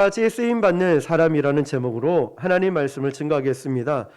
까지 쓰임받는 사람이라는 제목으로 하나님 말씀을 증거하겠습니다.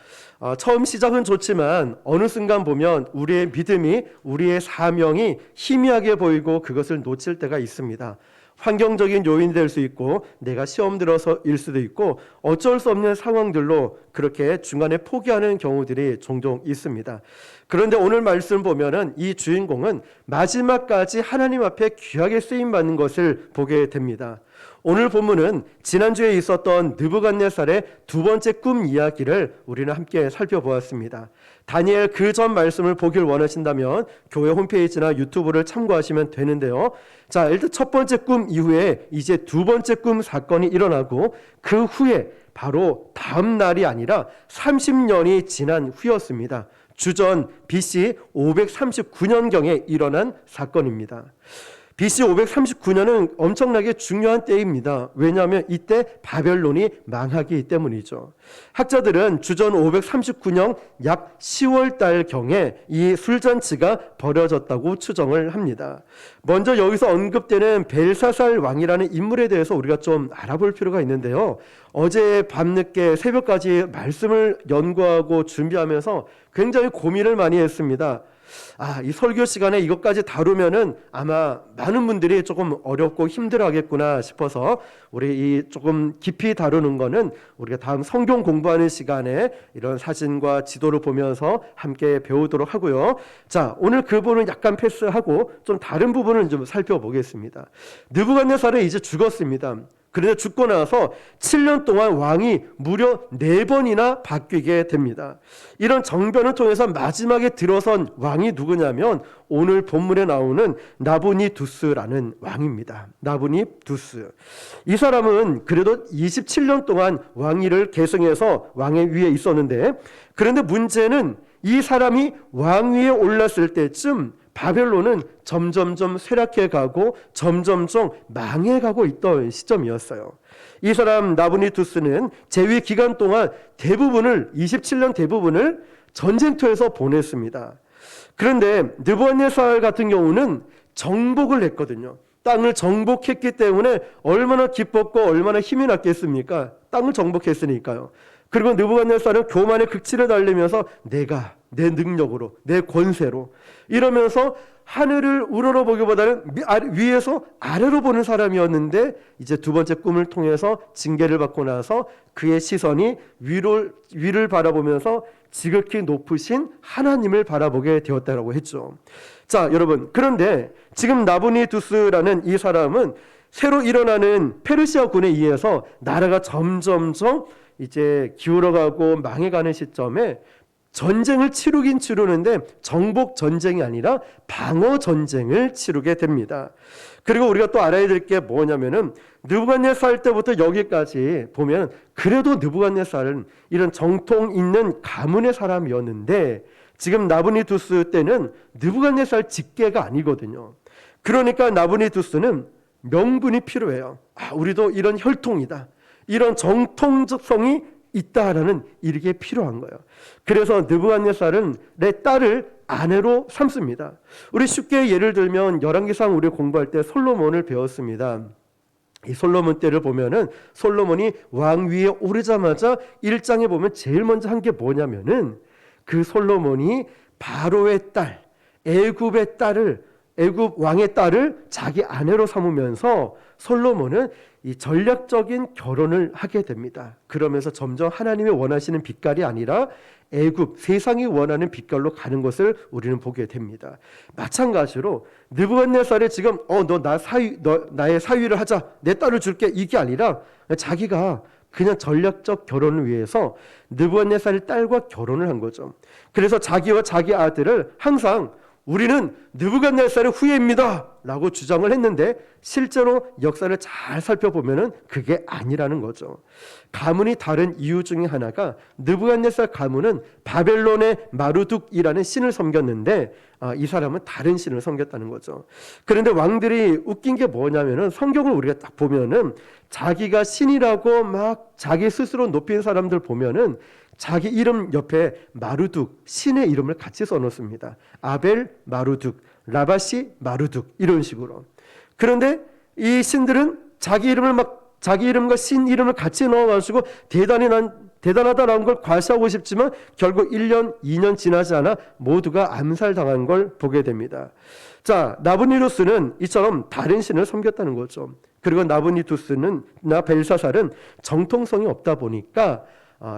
처음 시작은 좋지만 어느 순간 보면 우리의 믿음이, 우리의 사명이 희미하게 보이고 그것을 놓칠 때가 있습니다. 환경적인 요인이 될 수 있고 내가 시험 들어서일 수도 있고 어쩔 수 없는 상황들로 그렇게 중간에 포기하는 경우들이 종종 있습니다. 그런데 오늘 말씀 보면은 이 주인공은 마지막까지 하나님 앞에 귀하게 쓰임받는 것을 보게 됩니다. 오늘 본문은 지난주에 있었던 느부갓네살의 두 번째 꿈 이야기를 우리는 함께 살펴보았습니다. 다니엘 그 전 말씀을 보길 원하신다면 교회 홈페이지나 유튜브를 참고하시면 되는데요. 자, 일단 첫 번째 꿈 이후에 이제 두 번째 꿈 사건이 일어나고 그 후에 바로 다음 날이 아니라 30년이 지난 후였습니다. 주전 BC 539년경에 일어난 사건입니다. BC 539년은 엄청나게 중요한 때입니다. 왜냐하면 이때 바벨론이 망하기 때문이죠. 학자들은 주전 539년 약 10월 달경에 이 술잔치가 벌어졌다고 추정을 합니다. 먼저 여기서 언급되는 벨사살 왕이라는 인물에 대해서 우리가 좀 알아볼 필요가 있는데요. 어제 밤늦게 새벽까지 말씀을 연구하고 준비하면서 굉장히 고민을 많이 했습니다. 이 설교 시간에 이것까지 다루면은 아마 많은 분들이 조금 어렵고 힘들어 하겠구나 싶어서 우리 이 조금 깊이 다루는 거는 우리가 다음 성경 공부하는 시간에 이런 사진과 지도를 보면서 함께 배우도록 하고요. 자, 오늘 그 부분은 약간 패스하고 좀 다른 부분을 좀 살펴보겠습니다. 느부갓네살은 이제 죽었습니다. 그런데 죽고 나서 7년 동안 왕이 무려 4번이나 바뀌게 됩니다. 이런 정변을 통해서 마지막에 들어선 왕이 누구냐면 오늘 본문에 나오는 나부니두스라는 왕입니다. 나부니두스. 이 사람은 그래도 27년 동안 왕위를 계승해서 왕의 위에 있었는데, 그런데 문제는 이 사람이 왕위에 올랐을 때쯤 바벨론은 점점점 쇠락해 가고 점점점 망해가고 있던 시점이었어요. 이 사람 나부니두스는 재위 기간 동안 27년 대부분을 전쟁터에서 보냈습니다. 그런데 느부갓네살 같은 경우는 정복을 했거든요. 땅을 정복했기 때문에 얼마나 기뻤고 얼마나 힘이 났겠습니까? 땅을 정복했으니까요. 그리고 느부갓네살은 교만의 극치를 달리면서 내가 내 능력으로, 내 권세로 이러면서 하늘을 우러러보기보다는 위에서 아래로 보는 사람이었는데, 이제 두 번째 꿈을 통해서 징계를 받고 나서 그의 시선이 위를 바라보면서 지극히 높으신 하나님을 바라보게 되었다라고 했죠. 자, 여러분, 그런데 지금 나부니두스라는 이 사람은 새로 일어나는 페르시아군에 의해서 나라가 점점점 이제 기울어가고 망해가는 시점에 전쟁을 치르긴 치르는데 정복 전쟁이 아니라 방어 전쟁을 치르게 됩니다. 그리고 우리가 또 알아야 될 게 뭐냐면은 느부갓네살 때부터 여기까지 보면 그래도 느부갓네살은 이런 정통 있는 가문의 사람이었는데 지금 나부니두스 때는 느부갓네살 직계가 아니거든요. 그러니까 나부니두스는 명분이 필요해요. 우리도 이런 혈통이다, 이런 정통성이 있다라는 이게 필요한 거예요. 그래서 느부갓네살은 내 딸을 아내로 삼습니다. 우리 쉽게 예를 들면 열왕기상 우리 공부할 때 솔로몬을 배웠습니다. 이 솔로몬 때를 보면은 솔로몬이 왕위에 오르자마자 1장에 보면 제일 먼저 한 게 뭐냐면은 그 솔로몬이 바로의 딸, 애굽 왕의 딸을 자기 아내로 삼으면서 솔로몬은 이 전략적인 결혼을 하게 됩니다. 그러면서 점점 하나님이 원하시는 빛깔이 아니라 애굽, 세상이 원하는 빛깔로 가는 것을 우리는 보게 됩니다. 마찬가지로 느부갓네살이 지금 너 나의 사위를 하자, 내 딸을 줄게, 이게 아니라 자기가 그냥 전략적 결혼을 위해서 느부갓네살의 딸과 결혼을 한 거죠. 그래서 자기와 자기 아들을 항상 우리는 느부갓네살의 후예입니다 라고 주장을 했는데 실제로 역사를 잘 살펴보면 그게 아니라는 거죠. 가문이 다른 이유 중에 하나가 느부갓네살 가문은 바벨론의 마루둑이라는 신을 섬겼는데 이 사람은 다른 신을 섬겼다는 거죠. 그런데 왕들이 웃긴 게 뭐냐면은 성경을 우리가 딱 보면은 자기가 신이라고 막 자기 스스로 높인 사람들 보면은 자기 이름 옆에 마루둑, 신의 이름을 같이 써놓습니다. 아벨 마루둑, 라바시 마루둑, 이런 식으로. 그런데 이 신들은 자기 이름을 막 자기 이름과 신 이름을 같이 넣어가지고 대단하다라는 걸 과시하고 싶지만 결국 1년, 2년 지나지 않아 모두가 암살당한 걸 보게 됩니다. 자, 나부니두스는 이처럼 다른 신을 섬겼다는 거죠. 그리고 나부니두스나 벨사살은 정통성이 없다 보니까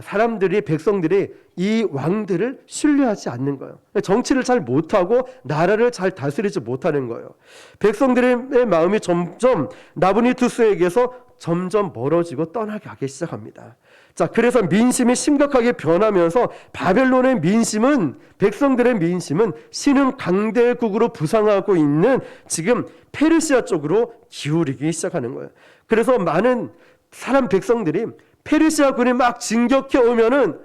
사람들이, 백성들이 이 왕들을 신뢰하지 않는 거예요. 정치를 잘 못하고 나라를 잘 다스리지 못하는 거예요. 백성들의 마음이 점점 나부니두스에게서 점점 멀어지고 떠나게 하기 시작합니다. 자, 그래서 민심이 심각하게 변하면서 바벨론의 민심은, 백성들의 민심은 신흥 강대국으로 부상하고 있는 지금 페르시아 쪽으로 기울이기 시작하는 거예요. 그래서 많은 사람, 백성들이 페르시아 군이 막 진격해 오면은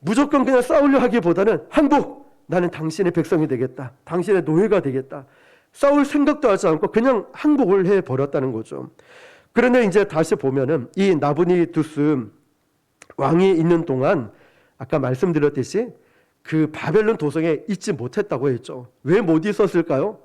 무조건 그냥 싸우려 하기보다는 항복, 나는 당신의 백성이 되겠다, 당신의 노예가 되겠다, 싸울 생각도 하지 않고 그냥 항복을 해버렸다는 거죠. 그런데 이제 다시 보면은 이 나부니두스 왕이 있는 동안 아까 말씀드렸듯이 그 바벨론 도성에 있지 못했다고 했죠. 왜 못 있었을까요?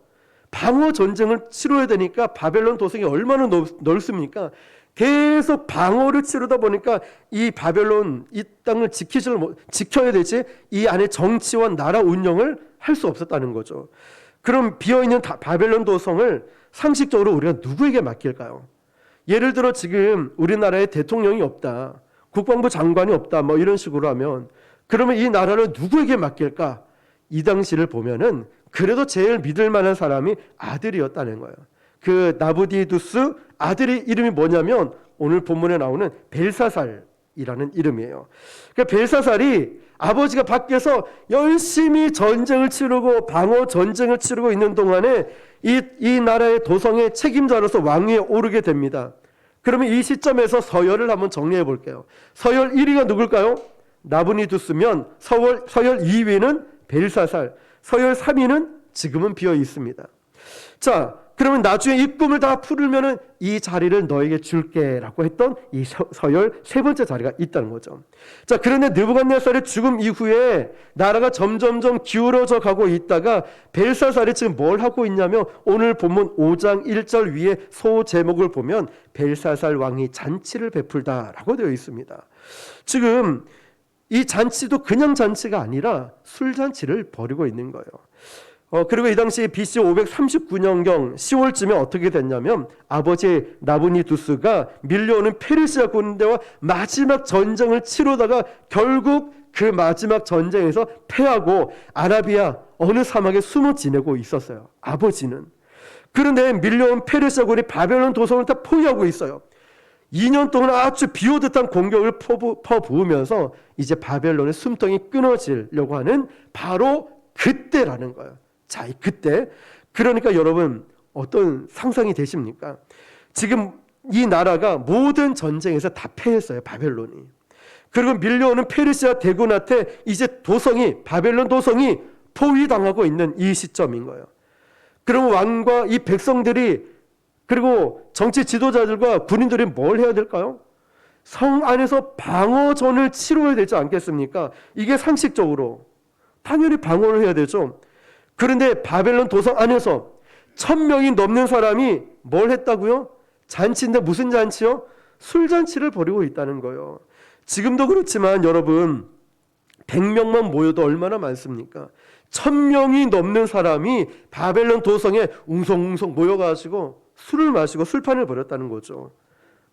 방어 전쟁을 치러야 되니까 바벨론 도성이 얼마나 넓습니까? 계속 방어를 치르다 보니까 이 바벨론, 이 땅을 지켜야 되지 이 안에 정치와 나라 운영을 할 수 없었다는 거죠. 그럼 비어있는 바벨론 도성을 상식적으로 우리가 누구에게 맡길까요? 예를 들어 지금 우리나라에 대통령이 없다, 국방부 장관이 없다, 뭐 이런 식으로 하면 그러면 이 나라를 누구에게 맡길까? 이 당시를 보면은 그래도 제일 믿을 만한 사람이 아들이었다는 거예요. 그 나부니두스 아들의 이름이 뭐냐면 오늘 본문에 나오는 벨사살이라는 이름이에요. 그러니까 벨사살이 아버지가 밖에서 열심히 전쟁을 치르고 방어 전쟁을 치르고 있는 동안에 이 나라의 도성의 책임자로서 왕위에 오르게 됩니다. 그러면 이 시점에서 서열을 한번 정리해 볼게요. 서열 1위가 누굴까요? 나부니두스면 서열 2위는 벨사살, 서열 3위는 지금은 비어 있습니다. 자, 그러면 나중에 이 꿈을 다 풀으면은 이 자리를 너에게 줄게라고 했던 이 서열 세 번째 자리가 있다는 거죠. 자, 그런데 느부갓네살의 죽음 이후에 나라가 점점점 기울어져 가고 있다가 벨사살이 지금 뭘 하고 있냐면 오늘 본문 5장 1절 위에 소 제목을 보면 벨사살 왕이 잔치를 베풀다라고 되어 있습니다. 지금 이 잔치도 그냥 잔치가 아니라 술잔치를 벌이고 있는 거예요. 그리고 이 당시 BC 539년경 10월쯤에 어떻게 됐냐면 아버지 나부니두스가 밀려오는 페르시아 군대와 마지막 전쟁을 치르다가 결국 그 마지막 전쟁에서 패하고 아라비아 어느 사막에 숨어 지내고 있었어요. 아버지는. 그런데 밀려온 페르시아 군이 바벨론 도성을 다 포위하고 있어요. 2년 동안 아주 비오듯한 공격을 퍼부으면서 이제 바벨론의 숨통이 끊어지려고 하는 바로 그때라는 거예요. 자, 그때. 그러니까 여러분 어떤 상상이 되십니까? 지금 이 나라가 모든 전쟁에서 다 패했어요. 바벨론이. 그리고 밀려오는 페르시아 대군한테 이제 바벨론 도성이 포위당하고 있는 이 시점인 거예요. 그러면 왕과 이 백성들이 그리고 정치 지도자들과 군인들이 뭘 해야 될까요? 성 안에서 방어전을 치러야 되지 않겠습니까? 이게 상식적으로 당연히 방어를 해야 되죠. 그런데 바벨론 도성 안에서 1000명이 넘는 사람이 뭘 했다고요? 잔치인데 무슨 잔치요? 술잔치를 벌이고 있다는 거예요. 지금도 그렇지만 여러분 100명만 모여도 얼마나 많습니까? 1000명이 넘는 사람이 바벨론 도성에 웅성웅성 모여가지고 술을 마시고 술판을 벌였다는 거죠.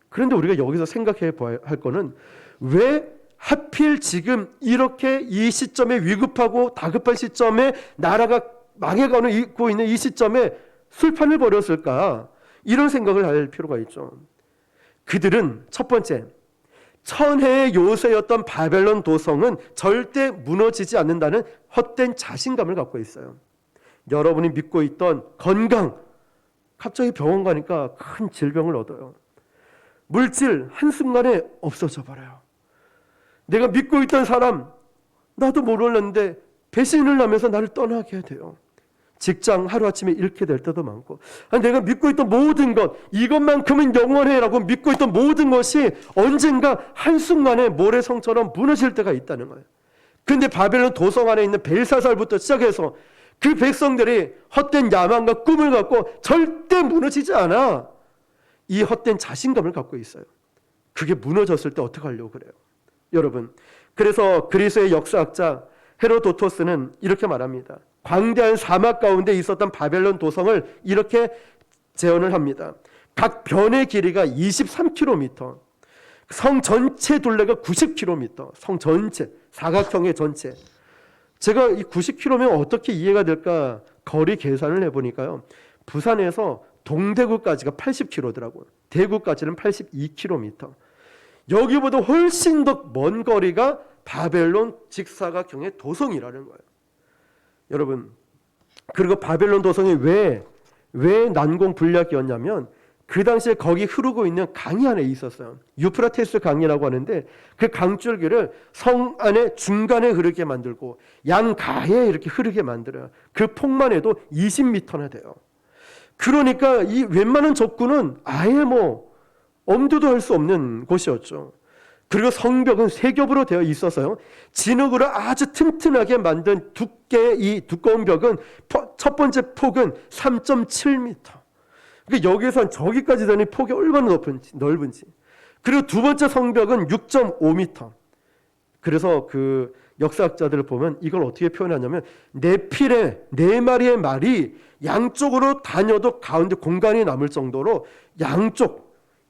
그런데 우리가 여기서 생각해 봐야 할 거는 왜 하필 지금 이렇게 이 시점에 위급하고 다급한 시점에 나라가 망해가고 있는 이 시점에 술판을 벌였을까? 이런 생각을 할 필요가 있죠. 그들은 첫 번째, 천혜의 요새였던 바벨론 도성은 절대 무너지지 않는다는 헛된 자신감을 갖고 있어요. 여러분이 믿고 있던 건강, 갑자기 병원 가니까 큰 질병을 얻어요. 물질 한순간에 없어져 버려요. 내가 믿고 있던 사람, 나도 몰랐는데 배신을 하면서 나를 떠나게 돼요. 직장 하루아침에 잃게 될 때도 많고, 내가 믿고 있던 모든 것, 이것만큼은 영원해라고 믿고 있던 모든 것이 언젠가 한순간에 모래성처럼 무너질 때가 있다는 거예요. 근데 바벨론 도성 안에 있는 벨사살부터 시작해서 그 백성들이 헛된 야망과 꿈을 갖고 절대 무너지지 않아. 이 헛된 자신감을 갖고 있어요. 그게 무너졌을 때 어떻게 하려고 그래요? 여러분, 그래서 그리스의 역사학자 헤로도토스는 이렇게 말합니다. 광대한 사막 가운데 있었던 바벨론 도성을 이렇게 재현을 합니다. 각 변의 길이가 23km, 성 전체 둘레가 90km, 성 전체, 사각형의 전체. 제가 이 90km면 어떻게 이해가 될까 거리 계산을 해보니까요. 부산에서 동대구까지가 80km더라고요. 대구까지는 82km. 여기보다 훨씬 더 먼 거리가 바벨론 직사각형의 도성이라는 거예요. 여러분, 그리고 바벨론 도성이 왜 난공불락이었냐면 그 당시에 거기 흐르고 있는 강이 하나 있었어요. 유프라테스 강이라고 하는데 그 강줄기를 성 안에 중간에 흐르게 만들고 양가에 이렇게 흐르게 만들어요. 그 폭만 해도 20m나 돼요. 그러니까 이 웬만한 적군은 아예 엄두도 할 수 없는 곳이었죠. 그리고 성벽은 세 겹으로 되어 있어서요. 진흙으로 아주 튼튼하게 만든 이 두꺼운 벽은 첫 번째 폭은 3.7m. 그러니까 여기서 저기까지 되는 폭이 얼마나 넓은지. 그리고 두 번째 성벽은 6.5m. 그래서 그 역사학자들을 보면 이걸 어떻게 표현하냐면 네 마리의 말이 양쪽으로 다녀도 가운데 공간이 남을 정도로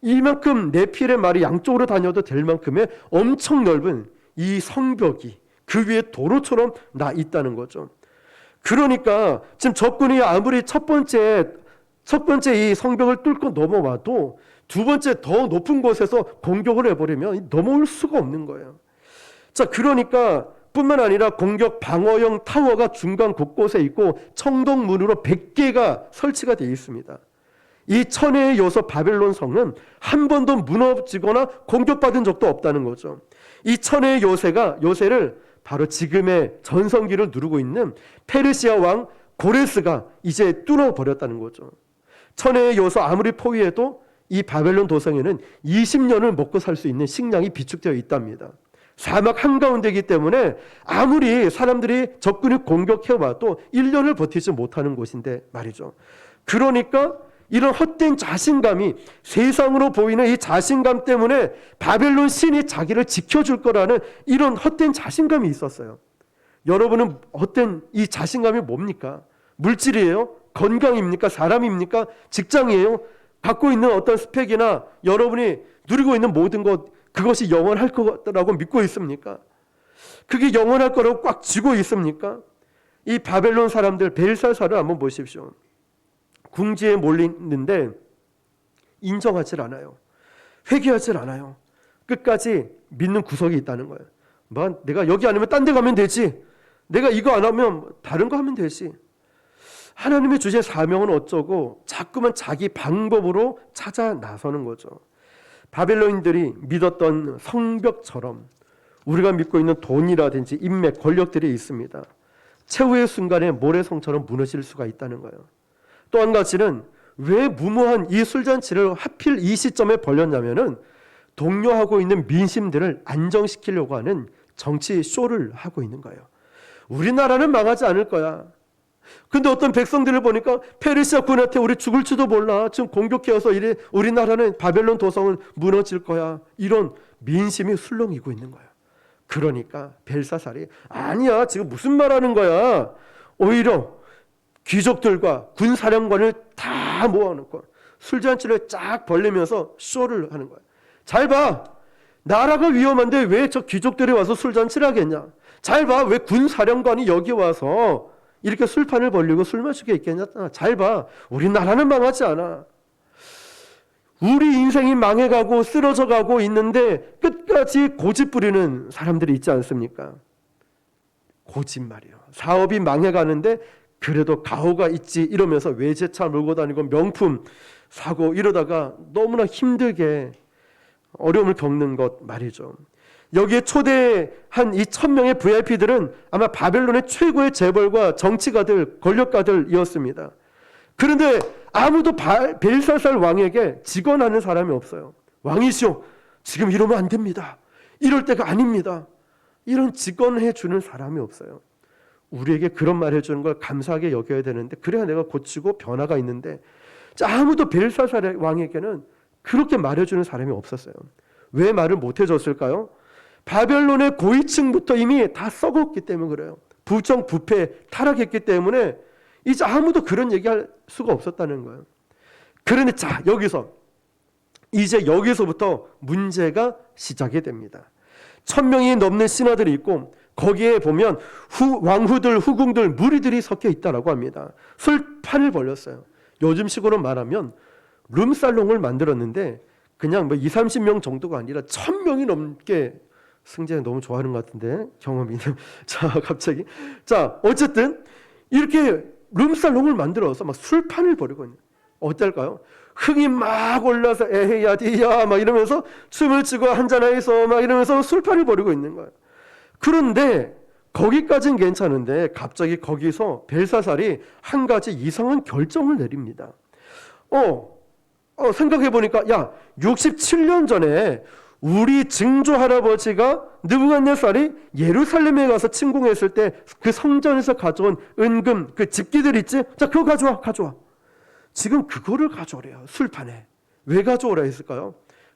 이만큼 네 필의 말이 양쪽으로 다녀도 될 만큼의 엄청 넓은 이 성벽이 그 위에 도로처럼 나 있다는 거죠. 그러니까 지금 적군이 아무리 첫 번째 이 성벽을 뚫고 넘어와도 두 번째 더 높은 곳에서 공격을 해버리면 넘어올 수가 없는 거예요. 자, 그러니까 뿐만 아니라 공격 방어용 타워가 중간 곳곳에 있고 청동문으로 100개가 설치가 되어 있습니다. 이 천혜의 요소 바벨론 성은 한 번도 무너지거나 공격받은 적도 없다는 거죠. 이 천혜의 요새를 바로 지금의 전성기를 누르고 있는 페르시아 왕 고레스가 이제 뚫어버렸다는 거죠. 천혜의 요소 아무리 포위해도 이 바벨론 도성에는 20년을 먹고 살 수 있는 식량이 비축되어 있답니다. 사막 한가운데이기 때문에 아무리 사람들이 적군이 공격해와도 1년을 버티지 못하는 곳인데 말이죠. 그러니까 이런 헛된 자신감이 세상으로 보이는 이 자신감 때문에 바벨론 신이 자기를 지켜줄 거라는 이런 헛된 자신감이 있었어요. 여러분은 헛된 이 자신감이 뭡니까? 물질이에요? 건강입니까? 사람입니까? 직장이에요? 갖고 있는 어떤 스펙이나 여러분이 누리고 있는 모든 것 그것이 영원할 거라고 믿고 있습니까? 그게 영원할 거라고 꽉 쥐고 있습니까? 이 바벨론 사람들 벨사살을 한번 보십시오. 궁지에 몰리는데 인정하지 않아요. 회개하지 않아요. 끝까지 믿는 구석이 있다는 거예요. 내가 여기 아니면 딴 데 가면 되지. 내가 이거 안 하면 다른 거 하면 되지. 하나님의 주신 사명은 어쩌고 자꾸만 자기 방법으로 찾아 나서는 거죠. 바벨론인들이 믿었던 성벽처럼 우리가 믿고 있는 돈이라든지 인맥, 권력들이 있습니다. 최후의 순간에 모래성처럼 무너질 수가 있다는 거예요. 또 한 가지는 왜 무모한 이 술잔치를 하필 이 시점에 벌였냐면은 동요하고 있는 민심들을 안정시키려고 하는 정치 쇼를 하고 있는 거예요. 우리나라는 망하지 않을 거야. 근데 어떤 백성들을 보니까 페르시아 군한테 우리 죽을지도 몰라. 지금 공격해서 우리나라는 바벨론 도성은 무너질 거야. 이런 민심이 술렁이고 있는 거예요. 그러니까 벨사살이 아니야. 지금 무슨 말하는 거야. 오히려 귀족들과 군사령관을 다 모아놓고 술잔치를 쫙 벌리면서 쇼를 하는 거예요. 잘 봐. 나라가 위험한데 왜 저 귀족들이 와서 술잔치를 하겠냐. 잘 봐. 왜 군사령관이 여기 와서 이렇게 술판을 벌리고 술 마시게 있겠냐. 잘 봐. 우리나라는 망하지 않아. 우리 인생이 망해가고 쓰러져가고 있는데 끝까지 고집 부리는 사람들이 있지 않습니까? 고집말이요. 사업이 망해가는데 그래도 가오가 있지 이러면서 외제차 몰고 다니고 명품 사고 이러다가 너무나 힘들게 어려움을 겪는 것 말이죠. 여기에 초대한 이 1000명의 VIP들은 아마 바벨론의 최고의 재벌과 정치가들, 권력가들이었습니다. 그런데 아무도 벨사살 왕에게 직언하는 사람이 없어요. 왕이시오, 지금 이러면 안 됩니다. 이럴 때가 아닙니다. 이런 직언해 주는 사람이 없어요. 우리에게 그런 말 해주는 걸 감사하게 여겨야 되는데 그래야 내가 고치고 변화가 있는데 아무도 벨사살 왕에게는 그렇게 말해주는 사람이 없었어요. 왜 말을 못해줬을까요? 바벨론의 고위층부터 이미 다 썩었기 때문에 그래요. 부정부패 타락했기 때문에 이제 아무도 그런 얘기할 수가 없었다는 거예요. 그런데 자, 이제 여기서부터 문제가 시작이 됩니다. 1000명이 넘는 신하들이 있고 거기에 보면 왕후들, 후궁들, 무리들이 섞여 있다라고 합니다. 술판을 벌렸어요. 요즘식으로 말하면 룸살롱을 만들었는데 그냥 뭐 20-30명 정도가 아니라 1000명이 넘게, 승재 너무 좋아하는 것 같은데 경험이. 자, 갑자기. 자, 어쨌든 이렇게 룸살롱을 만들어서 막 술판을 벌이고 있는. 어떨까요? 흥이 막 올라서 에헤야 디야 막 이러면서 춤을 추고 한잔해서 막 이러면서 술판을 벌이고 있는 거예요. 그런데 거기까지는 괜찮은데 갑자기 거기서 벨사살이 한 가지 이상한 결정을 내립니다. 생각해 보니까 67년 전에 우리 증조 할아버지가 느부갓네살이 예루살렘에 가서 침공했을 때 그 성전에서 가져온 은금, 그 집기들 있지? 자, 그거 가져와. 지금 그거를 가져오래요. 술판에. 왜 가져오라 했을까요?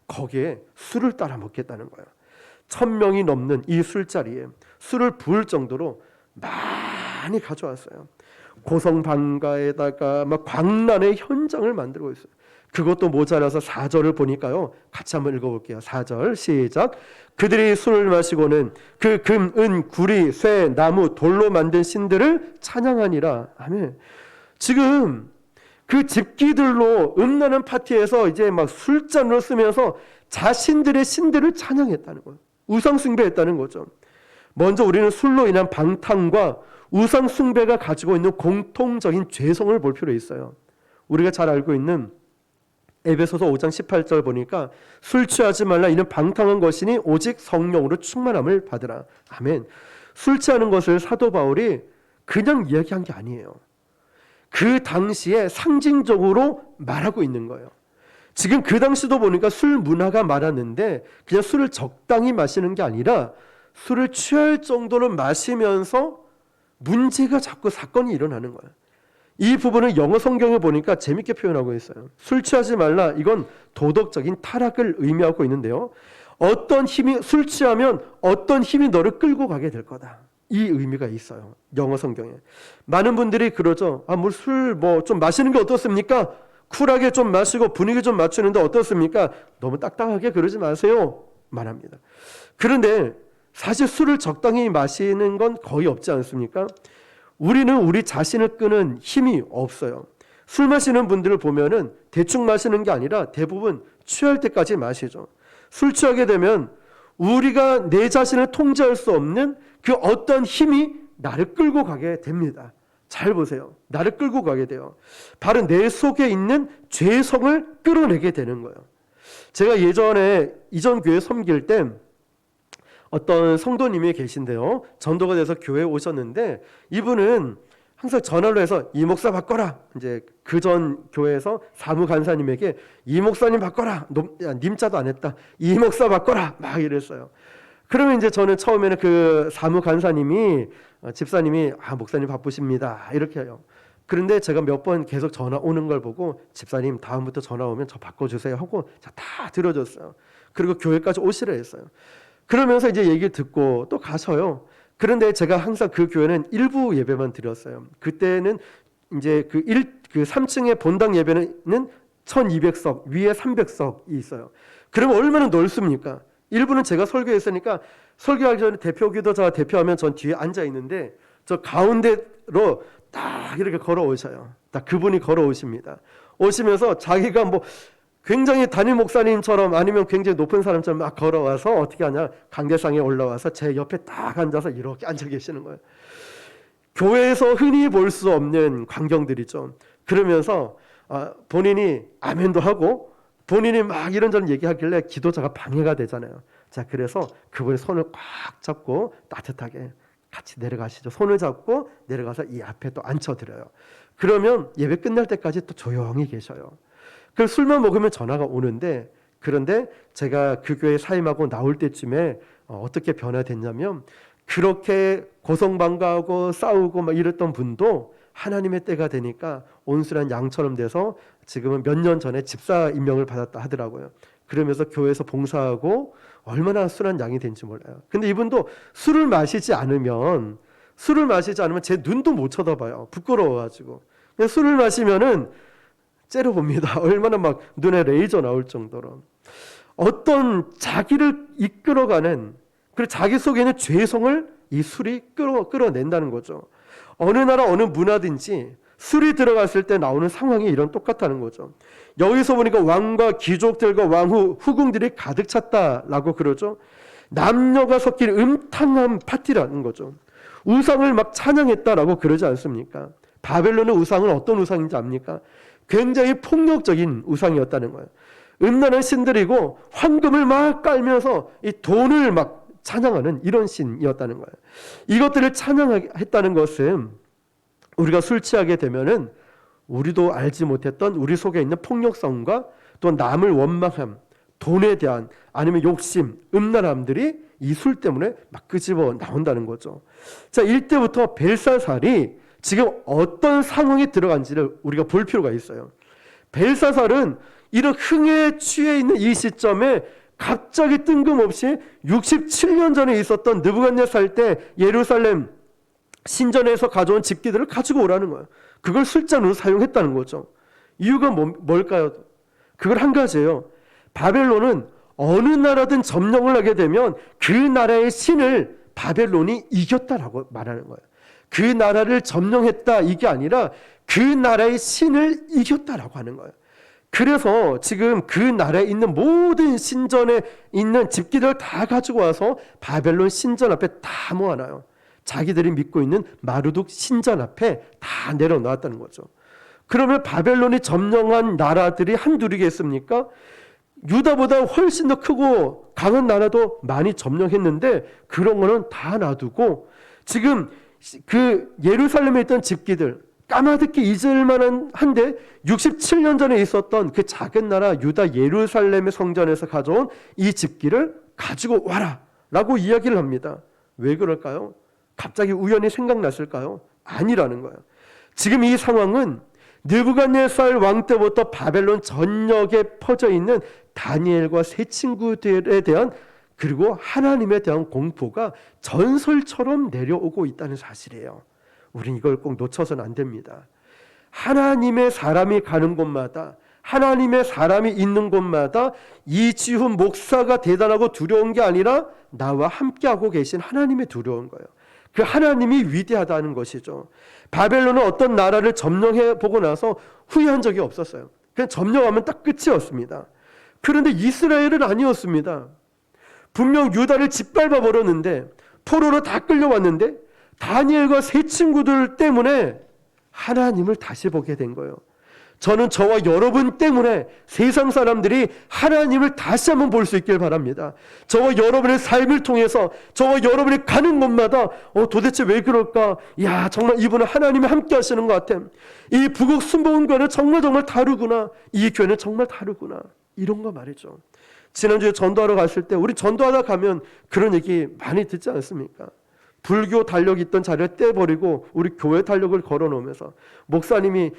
거기에 술을 따라 먹겠다는 거예요. 1000명이 넘는 이 술자리에 술을 부을 정도로 많이 가져왔어요. 고성방가에다가 막 광란의 현장을 만들고 있어요. 그것도 모자라서 4절을 보니까요. 같이 한번 읽어볼게요. 4절 시작. 그들이 술을 마시고는 그 금, 은, 구리, 쇠, 나무, 돌로 만든 신들을 찬양하니라. 아멘. 지금 그 집기들로 음란한 파티에서 이제 막 술잔으로 쓰면서 자신들의 신들을 찬양했다는 거예요. 우상숭배했다는 거죠. 먼저 우리는 술로 인한 방탕과 우상숭배가 가지고 있는 공통적인 죄성을 볼 필요 있어요. 우리가 잘 알고 있는 에베소서 5장 18절 보니까 술 취하지 말라 이는 방탕한 것이니 오직 성령으로 충만함을 받으라. 아멘. 술 취하는 것을 사도 바울이 그냥 이야기한 게 아니에요. 그 당시에 상징적으로 말하고 있는 거예요. 지금 그 당시도 보니까 술 문화가 많았는데 그냥 술을 적당히 마시는 게 아니라 술을 취할 정도로 마시면서 문제가 자꾸 사건이 일어나는 거예요. 이 부분을 영어 성경에 보니까 재밌게 표현하고 있어요. 술 취하지 말라, 이건 도덕적인 타락을 의미하고 있는데요. 술 취하면 어떤 힘이 너를 끌고 가게 될 거다. 이 의미가 있어요. 영어 성경에. 많은 분들이 그러죠. 술 좀 마시는 게 어떻습니까? 쿨하게 좀 마시고 분위기 좀 맞추는데 어떻습니까? 너무 딱딱하게 그러지 마세요. 말합니다. 그런데 사실 술을 적당히 마시는 건 거의 없지 않습니까? 우리는 우리 자신을 끄는 힘이 없어요. 술 마시는 분들을 보면은 대충 마시는 게 아니라 대부분 취할 때까지 마시죠. 술 취하게 되면 우리가 내 자신을 통제할 수 없는 그 어떤 힘이 나를 끌고 가게 됩니다. 잘 보세요. 나를 끌고 가게 돼요. 바로 내 속에 있는 죄성을 끌어내게 되는 거예요. 제가 예전에 이전 교회 섬길 때 어떤 성도님이 계신데요. 전도가 돼서 교회에 오셨는데 이분은 항상 전화로 해서 이 목사 바꿔라. 이제 그전 교회에서 사무 간사님에게 이 목사님 바꿔라. 님자도 안 했다. 이 목사 바꿔라. 막 이랬어요. 그러면 이제 저는 처음에는 그 사무 간사님이 집사님이 목사님 바쁘십니다. 이렇게 해요. 그런데 제가 몇 번 계속 전화 오는 걸 보고 집사님 다음부터 전화 오면 저 바꿔주세요 하고 다 들어줬어요. 그리고 교회까지 오시라 했어요. 그러면서 이제 얘기를 듣고 또 가셔요. 그런데 제가 항상 그 교회는 일부 예배만 드렸어요. 그때는 이제 그 3층의 본당 예배는 1200석, 위에 300석이 있어요. 그러면 얼마나 넓습니까? 일부는 제가 설교했으니까 설교하기 전에 대표 기도자가 대표하면 전 뒤에 앉아 있는데 저 가운데로 딱 이렇게 걸어오셔요. 딱 그분이 걸어오십니다. 오시면서 자기가 굉장히 담임 목사님처럼 아니면 굉장히 높은 사람처럼 막 걸어와서 어떻게 하냐, 강대상에 올라와서 제 옆에 딱 앉아서 이렇게 앉아 계시는 거예요. 교회에서 흔히 볼 수 없는 광경들이죠. 그러면서 본인이 아멘도 하고 본인이 막 이런저런 얘기하길래 기도자가 방해가 되잖아요. 자, 그래서 그분의 손을 꽉 잡고 따뜻하게 같이 내려가시죠. 손을 잡고 내려가서 이 앞에 또 앉혀드려요. 그러면 예배 끝날 때까지 또 조용히 계셔요. 그 술만 먹으면 전화가 오는데, 그런데 제가 그 교회 사임하고 나올 때쯤에 어떻게 변화됐냐면, 그렇게 고성방가하고 싸우고 막 이랬던 분도 하나님의 때가 되니까 온순한 양처럼 돼서 지금은 몇 년 전에 집사 임명을 받았다 하더라고요. 그러면서 교회에서 봉사하고 얼마나 순한 양이 된지 몰라요. 근데 이분도 술을 마시지 않으면 제 눈도 못 쳐다봐요. 부끄러워가지고. 그냥 술을 마시면은 째려봅니다. 얼마나 막 눈에 레이저 나올 정도로. 어떤 자기를 이끌어가는, 그리고 자기 속에 있는 죄성을 이 술이 끌어낸다는 거죠. 어느 나라 어느 문화든지 술이 들어갔을 때 나오는 상황이 이런 똑같다는 거죠. 여기서 보니까 왕과 귀족들과 왕후 후궁들이 가득 찼다라고 그러죠. 남녀가 섞인 음탕한 파티라는 거죠. 우상을 막 찬양했다라고 그러지 않습니까? 바벨론의 우상은 어떤 우상인지 압니까? 굉장히 폭력적인 우상이었다는 거예요. 음란한 신들이고 황금을 막 깔면서 이 돈을 막 찬양하는 이런 신이었다는 거예요. 이것들을 찬양했다는 것은 우리가 술 취하게 되면은 우리도 알지 못했던 우리 속에 있는 폭력성과 또 남을 원망함, 돈에 대한 아니면 욕심, 음란함들이 이 술 때문에 막 끄집어 나온다는 거죠. 자, 이때부터 벨사살이 지금 어떤 상황에 들어간지를 우리가 볼 필요가 있어요. 벨사살은 이런 흥에 취해 있는 이 시점에 갑자기 뜬금없이 67년 전에 있었던 느부갓네살 때 예루살렘 신전에서 가져온 집기들을 가지고 오라는 거예요. 그걸 술잔으로 사용했다는 거죠. 이유가 뭘까요? 그걸 한 가지예요. 바벨론은 어느 나라든 점령을 하게 되면 그 나라의 신을 바벨론이 이겼다라고 말하는 거예요. 그 나라를 점령했다 이게 아니라 그 나라의 신을 이겼다라고 하는 거예요. 그래서 지금 그 나라에 있는 모든 신전에 있는 집기들을 다 가지고 와서 바벨론 신전 앞에 다 모아놔요. 자기들이 믿고 있는 마르둑 신전 앞에 다 내려놓았다는 거죠. 그러면 바벨론이 점령한 나라들이 한둘이겠습니까? 유다보다 훨씬 더 크고 강한 나라도 많이 점령했는데 그런 거는 다 놔두고 지금 그 예루살렘에 있던 집기들 까마득히 잊을만한 한데 67년 전에 있었던 그 작은 나라 유다 예루살렘의 성전에서 가져온 이 집기를 가지고 와라 라고 이야기를 합니다. 왜 그럴까요? 갑자기 우연히 생각났을까요? 아니라는 거예요. 지금 이 상황은 느부갓네살 왕 때부터 바벨론 전역에 퍼져 있는 다니엘과 세 친구들에 대한 그리고 하나님에 대한 공포가 전설처럼 내려오고 있다는 사실이에요. 우린 이걸 꼭 놓쳐서는 안 됩니다. 하나님의 사람이 가는 곳마다 하나님의 사람이 있는 곳마다 이지훈 목사가 대단하고 두려운 게 아니라 나와 함께하고 계신 하나님의 두려운 거예요. 그 하나님이 위대하다는 것이죠. 바벨론은 어떤 나라를 점령해 보고 나서 후회한 적이 없었어요. 그냥 점령하면 딱 끝이었습니다. 그런데 이스라엘은 아니었습니다. 분명 유다를 짓밟아 버렸는데 포로로 다 끌려왔는데 다니엘과 세 친구들 때문에 하나님을 다시 보게 된 거예요. 저는 저와 여러분 때문에 세상 사람들이 하나님을 다시 한번 볼 수 있길 바랍니다. 저와 여러분의 삶을 통해서 저와 여러분이 가는 곳마다 도대체 왜 그럴까? 야, 정말 이분은 하나님이 함께 하시는 것 같아. 이 부국 순복음교회는 정말 다르구나. 이 교회는 정말 다르구나. 이런 거 말이죠. 지난주에 전도하러 갔을 때 우리 전도하다 가면 그런 얘기 많이 듣지 않습니까? 불교 달력 있던 자리를 떼버리고 우리 교회 달력을 걸어놓으면서 목사님이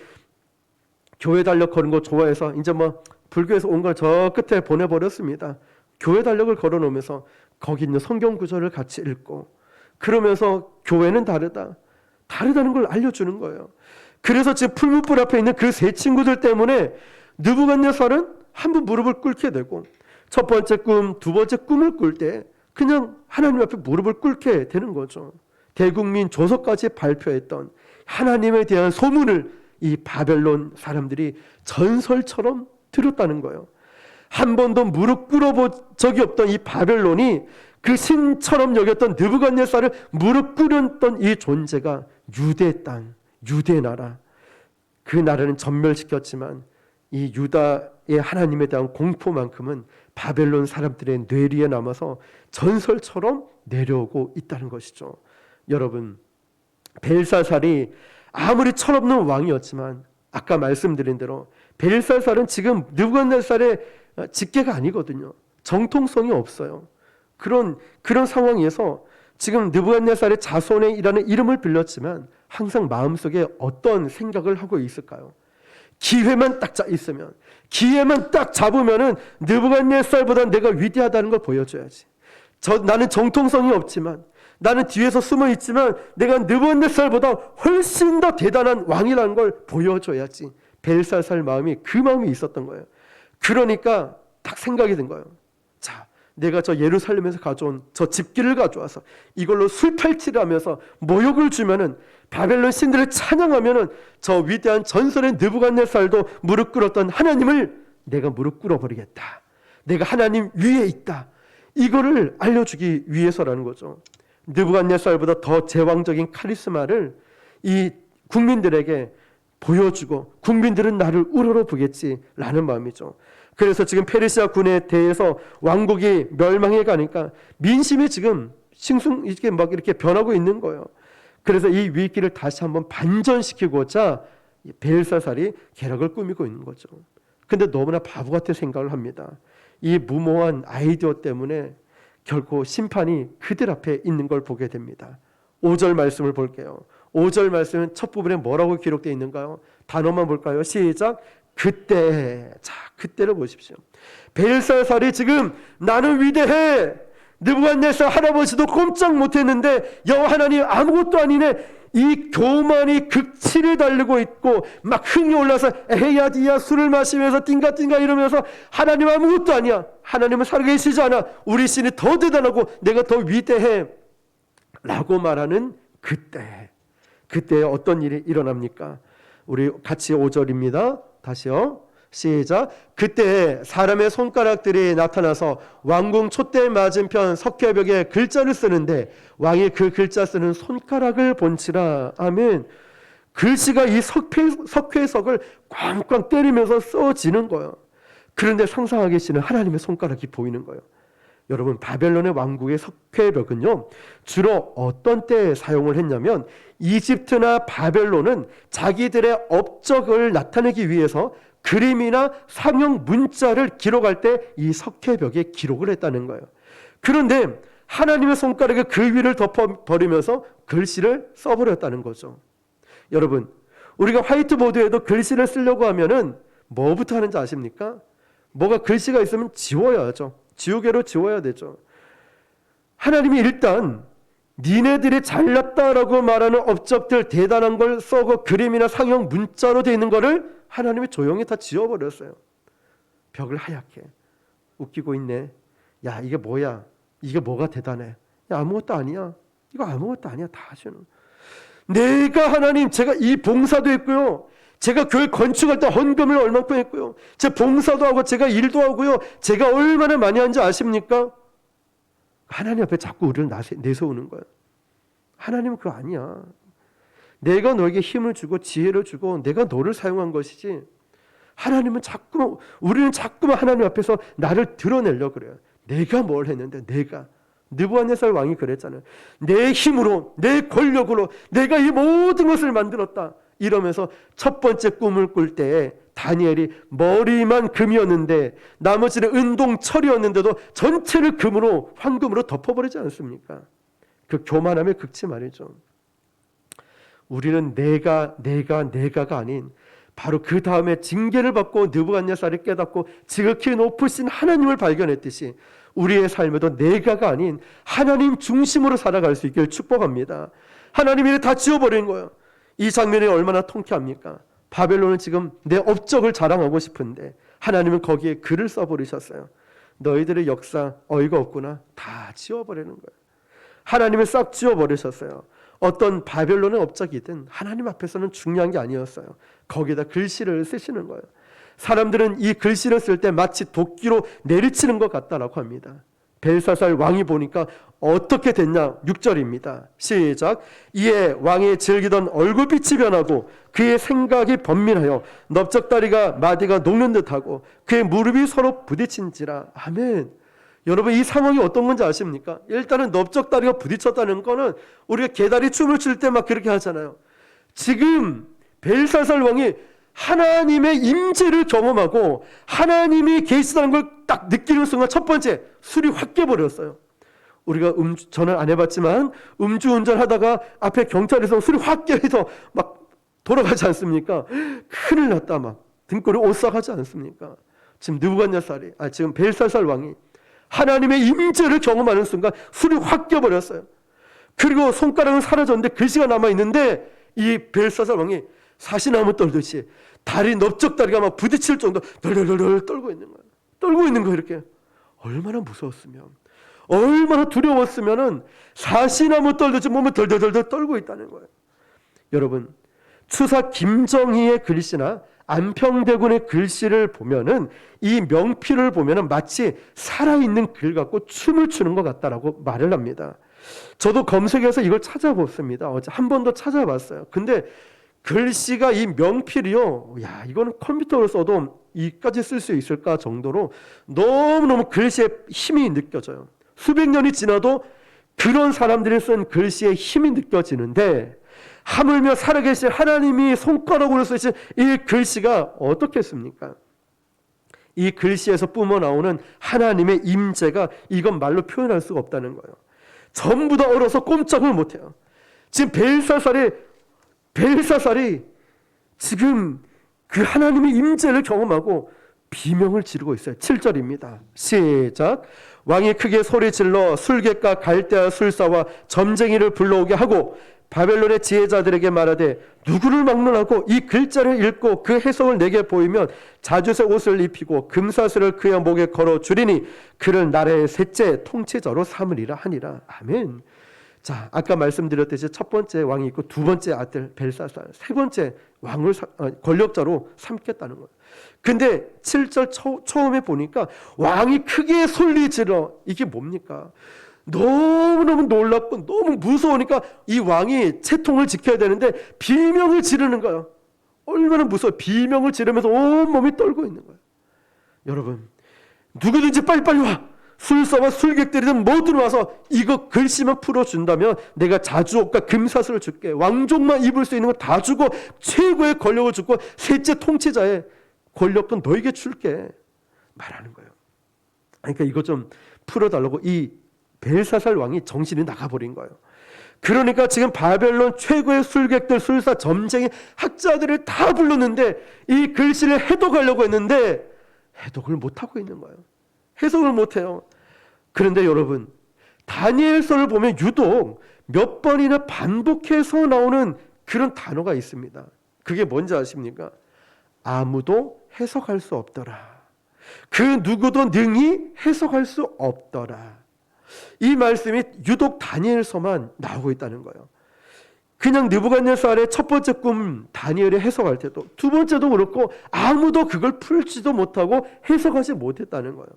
교회 달력 거는 거 좋아해서 이제 뭐 불교에서 온 걸 저 끝에 보내버렸습니다. 교회 달력을 걸어놓으면서 거기 있는 성경 구절을 같이 읽고 그러면서 교회는 다르다는 걸 알려주는 거예요. 그래서 지금 풀무불 앞에 있는 그 세 친구들 때문에 느부갓네살은 한번 무릎을 꿇게 되고 첫 번째 꿈, 두 번째 꿈을 꿀 때 그냥 하나님 앞에 무릎을 꿇게 되는 거죠. 대국민 조서까지 발표했던 하나님에 대한 소문을 이 바벨론 사람들이 전설처럼 들었다는 거예요. 한 번도 무릎 꿇어본 적이 없던 이 바벨론이 그 신처럼 여겼던 느부갓네살을 무릎 꿇었던 이 존재가 유대 땅, 유대 나라. 그 나라는 전멸시켰지만 이 유다의 하나님에 대한 공포만큼은 바벨론 사람들의 뇌리에 남아서 전설처럼 내려오고 있다는 것이죠. 여러분, 벨사살이 아무리 철없는 왕이었지만 아까 말씀드린 대로 벨사살은 지금 느부갓네살의 직계가 아니거든요. 정통성이 없어요. 그런 상황에서 지금 느부갓네살의 자손이라는 이름을 빌렸지만 항상 마음속에 어떤 생각을 하고 있을까요? 기회만 딱 있으면, 기회만 딱 잡으면은 느부갓네살보다 내가 위대하다는 걸 보여줘야지. 나는 정통성이 없지만, 나는 뒤에서 숨어 있지만 내가 느부갓네살보다 훨씬 더 대단한 왕이라는 걸 보여줘야지. 벨사살 마음이 그 마음이 있었던 거예요. 그러니까 딱 생각이 든 거예요. 자, 내가 저 예루살렘에서 가져온 저 집기를 가져와서 이걸로 술탈취를 하면서 모욕을 주면은, 바벨론 신들을 찬양하면은 저 위대한 전설의 느부갓네살도 무릎 꿇었던 하나님을 내가 무릎 꿇어버리겠다. 내가 하나님 위에 있다. 이거를 알려주기 위해서라는 거죠. 느부갓네살보다 더 제왕적인 카리스마를 이 국민들에게 보여주고, 국민들은 나를 우러러보겠지라는 마음이죠. 그래서 지금 페르시아 군에 대해서 왕국이 멸망해 가니까 민심이 지금 이렇게 막 이렇게 변하고 있는 거예요. 그래서 이 위기를 다시 한번 반전시키고자 벨사살이 계략을 꾸미고 있는 거죠. 근데 너무나 바보 같은 생각을 합니다. 이 무모한 아이디어 때문에 결코 심판이 그들 앞에 있는 걸 보게 됩니다. 5절 말씀을 볼게요. 5절 말씀은 첫 부분에 뭐라고 기록되어 있는가요? 단어만 볼까요? 시작. 그때. 자, 그때를 보십시오. 벨사살이 지금 나는 위대해, 느부갓네살 할아버지도 꼼짝 못했는데 여호와 하나님 아무것도 아니네, 이 교만이 극치를 달리고 있고 막 흥이 올라서 에헤야디야 술을 마시면서 띵가띵가 이러면서 하나님 아무것도 아니야, 하나님은 살아계시지 않아, 우리 신이 더 대단하고 내가 더 위대해 라고 말하는 그때에 어떤 일이 일어납니까? 우리 같이 5절입니다. 다시요. 시작. 그때 사람의 손가락들이 나타나서 왕궁 촛대 맞은편 석회벽에 글자를 쓰는데 왕이 그 글자 쓰는 손가락을 본치라. 아멘. 글씨가 이 석회석을 꽝꽝 때리면서 써지는 거예요. 그런데 상상하기 싫은 하나님의 손가락이 보이는 거예요. 여러분, 바벨론의 왕국의 석회벽은요, 주로 어떤 때에 사용을 했냐면, 이집트나 바벨론은 자기들의 업적을 나타내기 위해서 그림이나 상형 문자를 기록할 때 이 석회벽에 기록을 했다는 거예요. 그런데 하나님의 손가락에 그 위를 덮어버리면서 글씨를 써버렸다는 거죠. 여러분, 우리가 화이트보드에도 글씨를 쓰려고 하면은 뭐부터 하는지 아십니까? 뭐가 글씨가 있으면 지워야죠. 지우개로 지워야 되죠. 하나님이 일단 니네들이 잘났다라고 말하는 업적들, 대단한 걸 써고 그림이나 상형 문자로 되어 있는 거를 하나님이 조용히 다 지워버렸어요. 벽을 하얗게. 웃기고 있네. 야, 이게 뭐야? 이게 뭐가 대단해? 야, 아무것도 아니야. 이거 아무것도 아니야. 다 하시는. 내가 하나님, 제가 이 봉사도 했고요, 제가 교회 건축할 때 헌금을 얼마큼 했고요, 제 봉사도 하고 제가 일도 하고요, 제가 얼마나 많이 한지 아십니까? 하나님 앞에 자꾸 우리를 내세우는 거예요. 하나님은 그거 아니야. 내가 너에게 힘을 주고 지혜를 주고 내가 너를 사용한 것이지, 하나님은 우리는 자꾸만 하나님 앞에서 나를 드러내려고 그래요. 내가 뭘 했는데, 내가. 느부갓네살 왕이 그랬잖아요. 내 힘으로, 내 권력으로 내가 이 모든 것을 만들었다 이러면서 첫 번째 꿈을 꿀 때에 다니엘이 머리만 금이었는데 나머지는 은동 철이었는데도 전체를 황금으로 덮어버리지 않습니까? 그 교만함의 극치 말이죠. 우리는 내가가 아닌 바로 그 다음에 징계를 받고 느부갓네살이 깨닫고 지극히 높으신 하나님을 발견했듯이 우리의 삶에도 내가가 아닌 하나님 중심으로 살아갈 수 있기를 축복합니다. 하나님이 다 지워버린 거예요. 이 장면이 얼마나 통쾌합니까? 바벨론은 지금 내 업적을 자랑하고 싶은데 하나님은 거기에 글을 써버리셨어요. 너희들의 역사 어이가 없구나. 다 지워버리는 거예요. 하나님을 싹 지워버리셨어요. 어떤 바벨론의 업적이든 하나님 앞에서는 중요한 게 아니었어요. 거기다 글씨를 쓰시는 거예요. 사람들은 이 글씨를 쓸 때 마치 도끼로 내리치는 것 같다라고 합니다. 벨사살 왕이 보니까 어떻게 됐냐? 6절입니다. 시작. 이에 왕이 즐기던 얼굴빛이 변하고 그의 생각이 번민하여 넓적다리가 마디가 녹는 듯하고 그의 무릎이 서로 부딪힌지라. 아멘. 여러분, 이 상황이 어떤 건지 아십니까? 일단은 넓적다리가 부딪혔다는 거는 우리가 개다리 춤을 출 때 막 그렇게 하잖아요. 지금 벨사살 왕이 하나님의 임재를 경험하고 하나님이 계시다는 걸 딱 느끼는 순간 첫 번째, 술이 확 깨버렸어요. 우리가 저는 안 해봤지만 음주운전 하다가 앞에 경찰에서 술이 확 깨서 막 돌아가지 않습니까? 큰일 났다 막. 등골이 오싹하지 않습니까? 지금 느부갓네살이 지금 벨사살 왕이 하나님의 임재를 경험하는 순간 술이 확 깨버렸어요. 그리고 손가락은 사라졌는데 글씨가 남아있는데 이 벨사살 왕이 사시나무 떨듯이 다리 넓적다리가 막 부딪힐 정도 덜덜덜 떨고 있는 거예요. 떨고 있는 거예요. 이렇게. 얼마나 무서웠으면, 얼마나 두려웠으면은 사시나무 떨듯이 몸을 덜덜덜 떨고 있다는 거예요. 여러분, 추사 김정희의 글씨나 안평대군의 글씨를 보면은 이 명필을 보면은 마치 살아있는 글 같고 춤을 추는 것 같다라고 말을 합니다. 저도 검색해서 이걸 찾아봤습니다. 어제 한 번 더 찾아봤어요. 근데 글씨가 이 명필이요, 야, 이거는 컴퓨터로 써도 이까지 쓸 수 있을까 정도로 너무너무 글씨의 힘이 느껴져요. 수백 년이 지나도 그런 사람들이 쓴 글씨의 힘이 느껴지는데, 하물며 살아계신 하나님이 손가락으로 쓰신 이 글씨가 어떻겠습니까? 이 글씨에서 뿜어나오는 하나님의 임재가 이건 말로 표현할 수가 없다는 거예요. 전부 다 얼어서 꼼짝을 못해요. 지금 벨사살이 지금 그 하나님의 임재를 경험하고 비명을 지르고 있어요. 7절입니다. 시작. 왕이 크게 소리질러 술객과 갈대아 술사와 점쟁이를 불러오게 하고 바벨론의 지혜자들에게 말하되 누구를 막론하고 이 글자를 읽고 그 해석을 내게 보이면 자주색 옷을 입히고 금사슬을 그의 목에 걸어 주리니 그를 나라의 셋째 통치자로 삼으리라 하니라. 아멘. 자, 아까 말씀드렸듯이 첫 번째 왕이 있고 두 번째 아들 벨사살, 세 번째 왕을 권력자로 삼겠다는 거예요. 근데 7절 처음에 보니까 왕이 크게 소리질러, 이게 뭡니까? 너무너무 놀랍고 너무 무서우니까 이 왕이 채통을 지켜야 되는데 비명을 지르는 거예요. 얼마나 무서워. 비명을 지르면서 온몸이 떨고 있는 거예요. 여러분, 누구든지 빨리빨리 와. 술사와 술객들이든 모두 와서 이거 글씨만 풀어준다면 내가 자주옷과 금사슬을 줄게. 왕족만 입을 수 있는 거 다 주고 최고의 권력을 주고 셋째 통치자의 권력도 너에게 줄게 말하는 거예요. 그러니까 이거 좀 풀어달라고 이 벨사살 왕이 정신이 나가버린 거예요. 그러니까 지금 바벨론 최고의 술객들, 술사, 점쟁이, 학자들을 다 불렀는데 이 글씨를 해독하려고 했는데 해독을 못하고 있는 거예요. 해석을 못해요. 그런데 여러분, 다니엘서를 보면 유독 몇 번이나 반복해서 나오는 그런 단어가 있습니다. 그게 뭔지 아십니까? 아무도 해석할 수 없더라. 그 누구도 능히 해석할 수 없더라. 이 말씀이 유독 다니엘서만 나오고 있다는 거예요. 그냥 느부갓네살의 첫 번째 꿈 다니엘이 해석할 때도 두 번째도 그렇고 아무도 그걸 풀지도 못하고 해석하지 못했다는 거예요.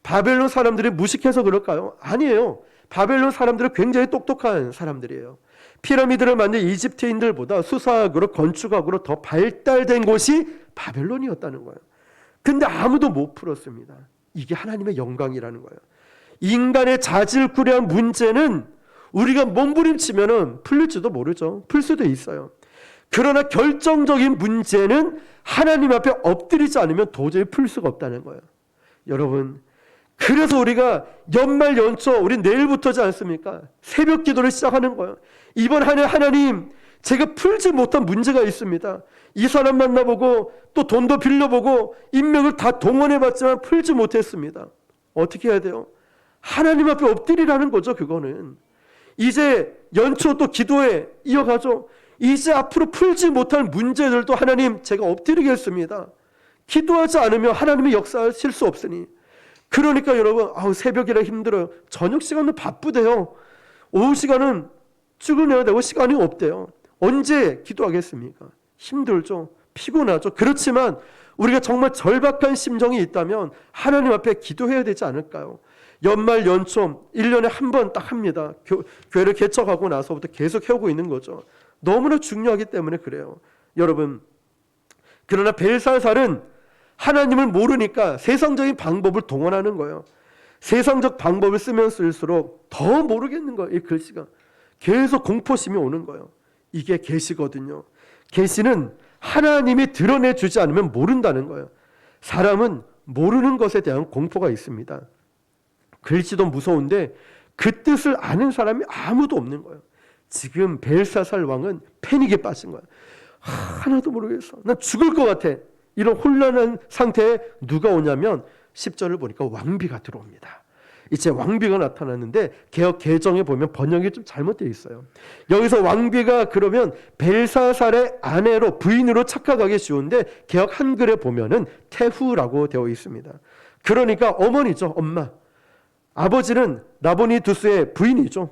바벨론 사람들이 무식해서 그럴까요? 아니에요. 바벨론 사람들은 굉장히 똑똑한 사람들이에요. 피라미드를 만든 이집트인들보다 수사학으로 건축학으로 더 발달된 곳이 바벨론이었다는 거예요. 근데 아무도 못 풀었습니다. 이게 하나님의 영광이라는 거예요. 인간의 자질구레한 문제는 우리가 몸부림치면 풀릴지도 모르죠. 풀 수도 있어요. 그러나 결정적인 문제는 하나님 앞에 엎드리지 않으면 도저히 풀 수가 없다는 거예요. 여러분, 그래서 우리가 연말 연초, 우리 내일부터지 않습니까? 새벽 기도를 시작하는 거예요. 이번 한 해 하나님, 제가 풀지 못한 문제가 있습니다. 이 사람 만나보고 또 돈도 빌려보고 인맥을 다 동원해봤지만 풀지 못했습니다. 어떻게 해야 돼요? 하나님 앞에 엎드리라는 거죠. 그거는 이제 연초 또 기도에 이어가죠. 이제 앞으로 풀지 못할 문제들도 하나님 제가 엎드리겠습니다. 기도하지 않으면 하나님의 역사하실 수 없으니. 그러니까 여러분, 새벽이라 힘들어요. 저녁 시간은 바쁘대요. 오후 시간은 출근해야 되고 시간이 없대요. 언제 기도하겠습니까? 힘들죠. 피곤하죠. 그렇지만 우리가 정말 절박한 심정이 있다면 하나님 앞에 기도해야 되지 않을까요? 연말 연초 1년에 한 번 딱 합니다. 교회를 개척하고 나서부터 계속 해오고 있는 거죠. 너무나 중요하기 때문에 그래요. 여러분, 그러나 벨사살은 하나님을 모르니까 세상적인 방법을 동원하는 거예요. 세상적 방법을 쓰면 쓸수록 더 모르겠는 거예요. 이 글씨가 계속 공포심이 오는 거예요. 이게 계시거든요. 계시는 하나님이 드러내주지 않으면 모른다는 거예요. 사람은 모르는 것에 대한 공포가 있습니다. 글씨도 무서운데 그 뜻을 아는 사람이 아무도 없는 거예요. 지금 벨사살 왕은 패닉에 빠진 거예요. 하나도 모르겠어. 난 죽을 것 같아. 이런 혼란한 상태에 누가 오냐면 10절을 보니까 왕비가 들어옵니다. 이제 왕비가 나타났는데 개역 개정에 보면 번역이 좀 잘못되어 있어요. 여기서 왕비가 그러면 벨사살의 아내로 부인으로 착각하기 쉬운데 개역 한글에 보면은 태후라고 되어 있습니다. 그러니까 어머니죠. 엄마. 아버지는 라보니두스의 부인이죠.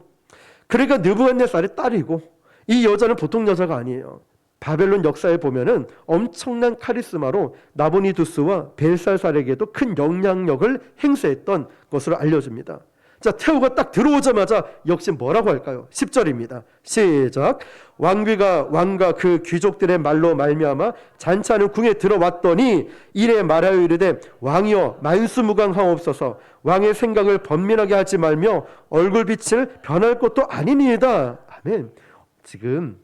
그러니까 느부갓네살의 딸이고 이 여자는 보통 여자가 아니에요. 바벨론 역사에 보면은 엄청난 카리스마로 나보니두스와 벨사살에게도 큰 영향력을 행사했던 것으로 알려집니다. 자, 태후가 딱 들어오자마자 역시 뭐라고 할까요? 10절입니다. 시작. 왕비가 왕과 그 귀족들의 말로 말미암아 잔치하는 궁에 들어왔더니 이래 말하여 이르되 왕이여 만수무강하옵소서. 왕의 생각을 번민하게 하지 말며 얼굴빛을 변할 것도 아니니이다. 아멘. 지금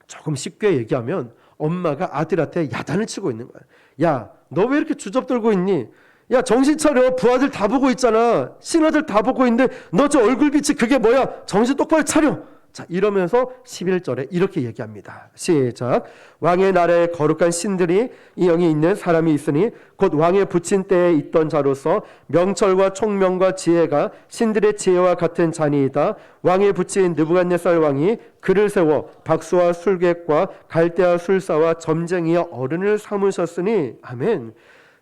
조금 쉽게 얘기하면 엄마가 아들한테 야단을 치고 있는 거야. 야, 너 왜 이렇게 주접 들고 있니? 야, 정신 차려. 부하들 다 보고 있잖아. 신하들 다 보고 있는데 너 저 얼굴빛이 그게 뭐야? 정신 똑바로 차려. 자, 이러면서 11절에 이렇게 얘기합니다. 시작. 왕의 나라에 거룩한 신들이 이 영이 있는 사람이 있으니 곧 왕의 부친 때에 있던 자로서 명철과 총명과 지혜가 신들의 지혜와 같은 자니이다. 왕의 부친 느부갓네살 왕이 그를 세워 박수와 술객과 갈대와 술사와 점쟁이와 어른을 삼으셨으니 아멘.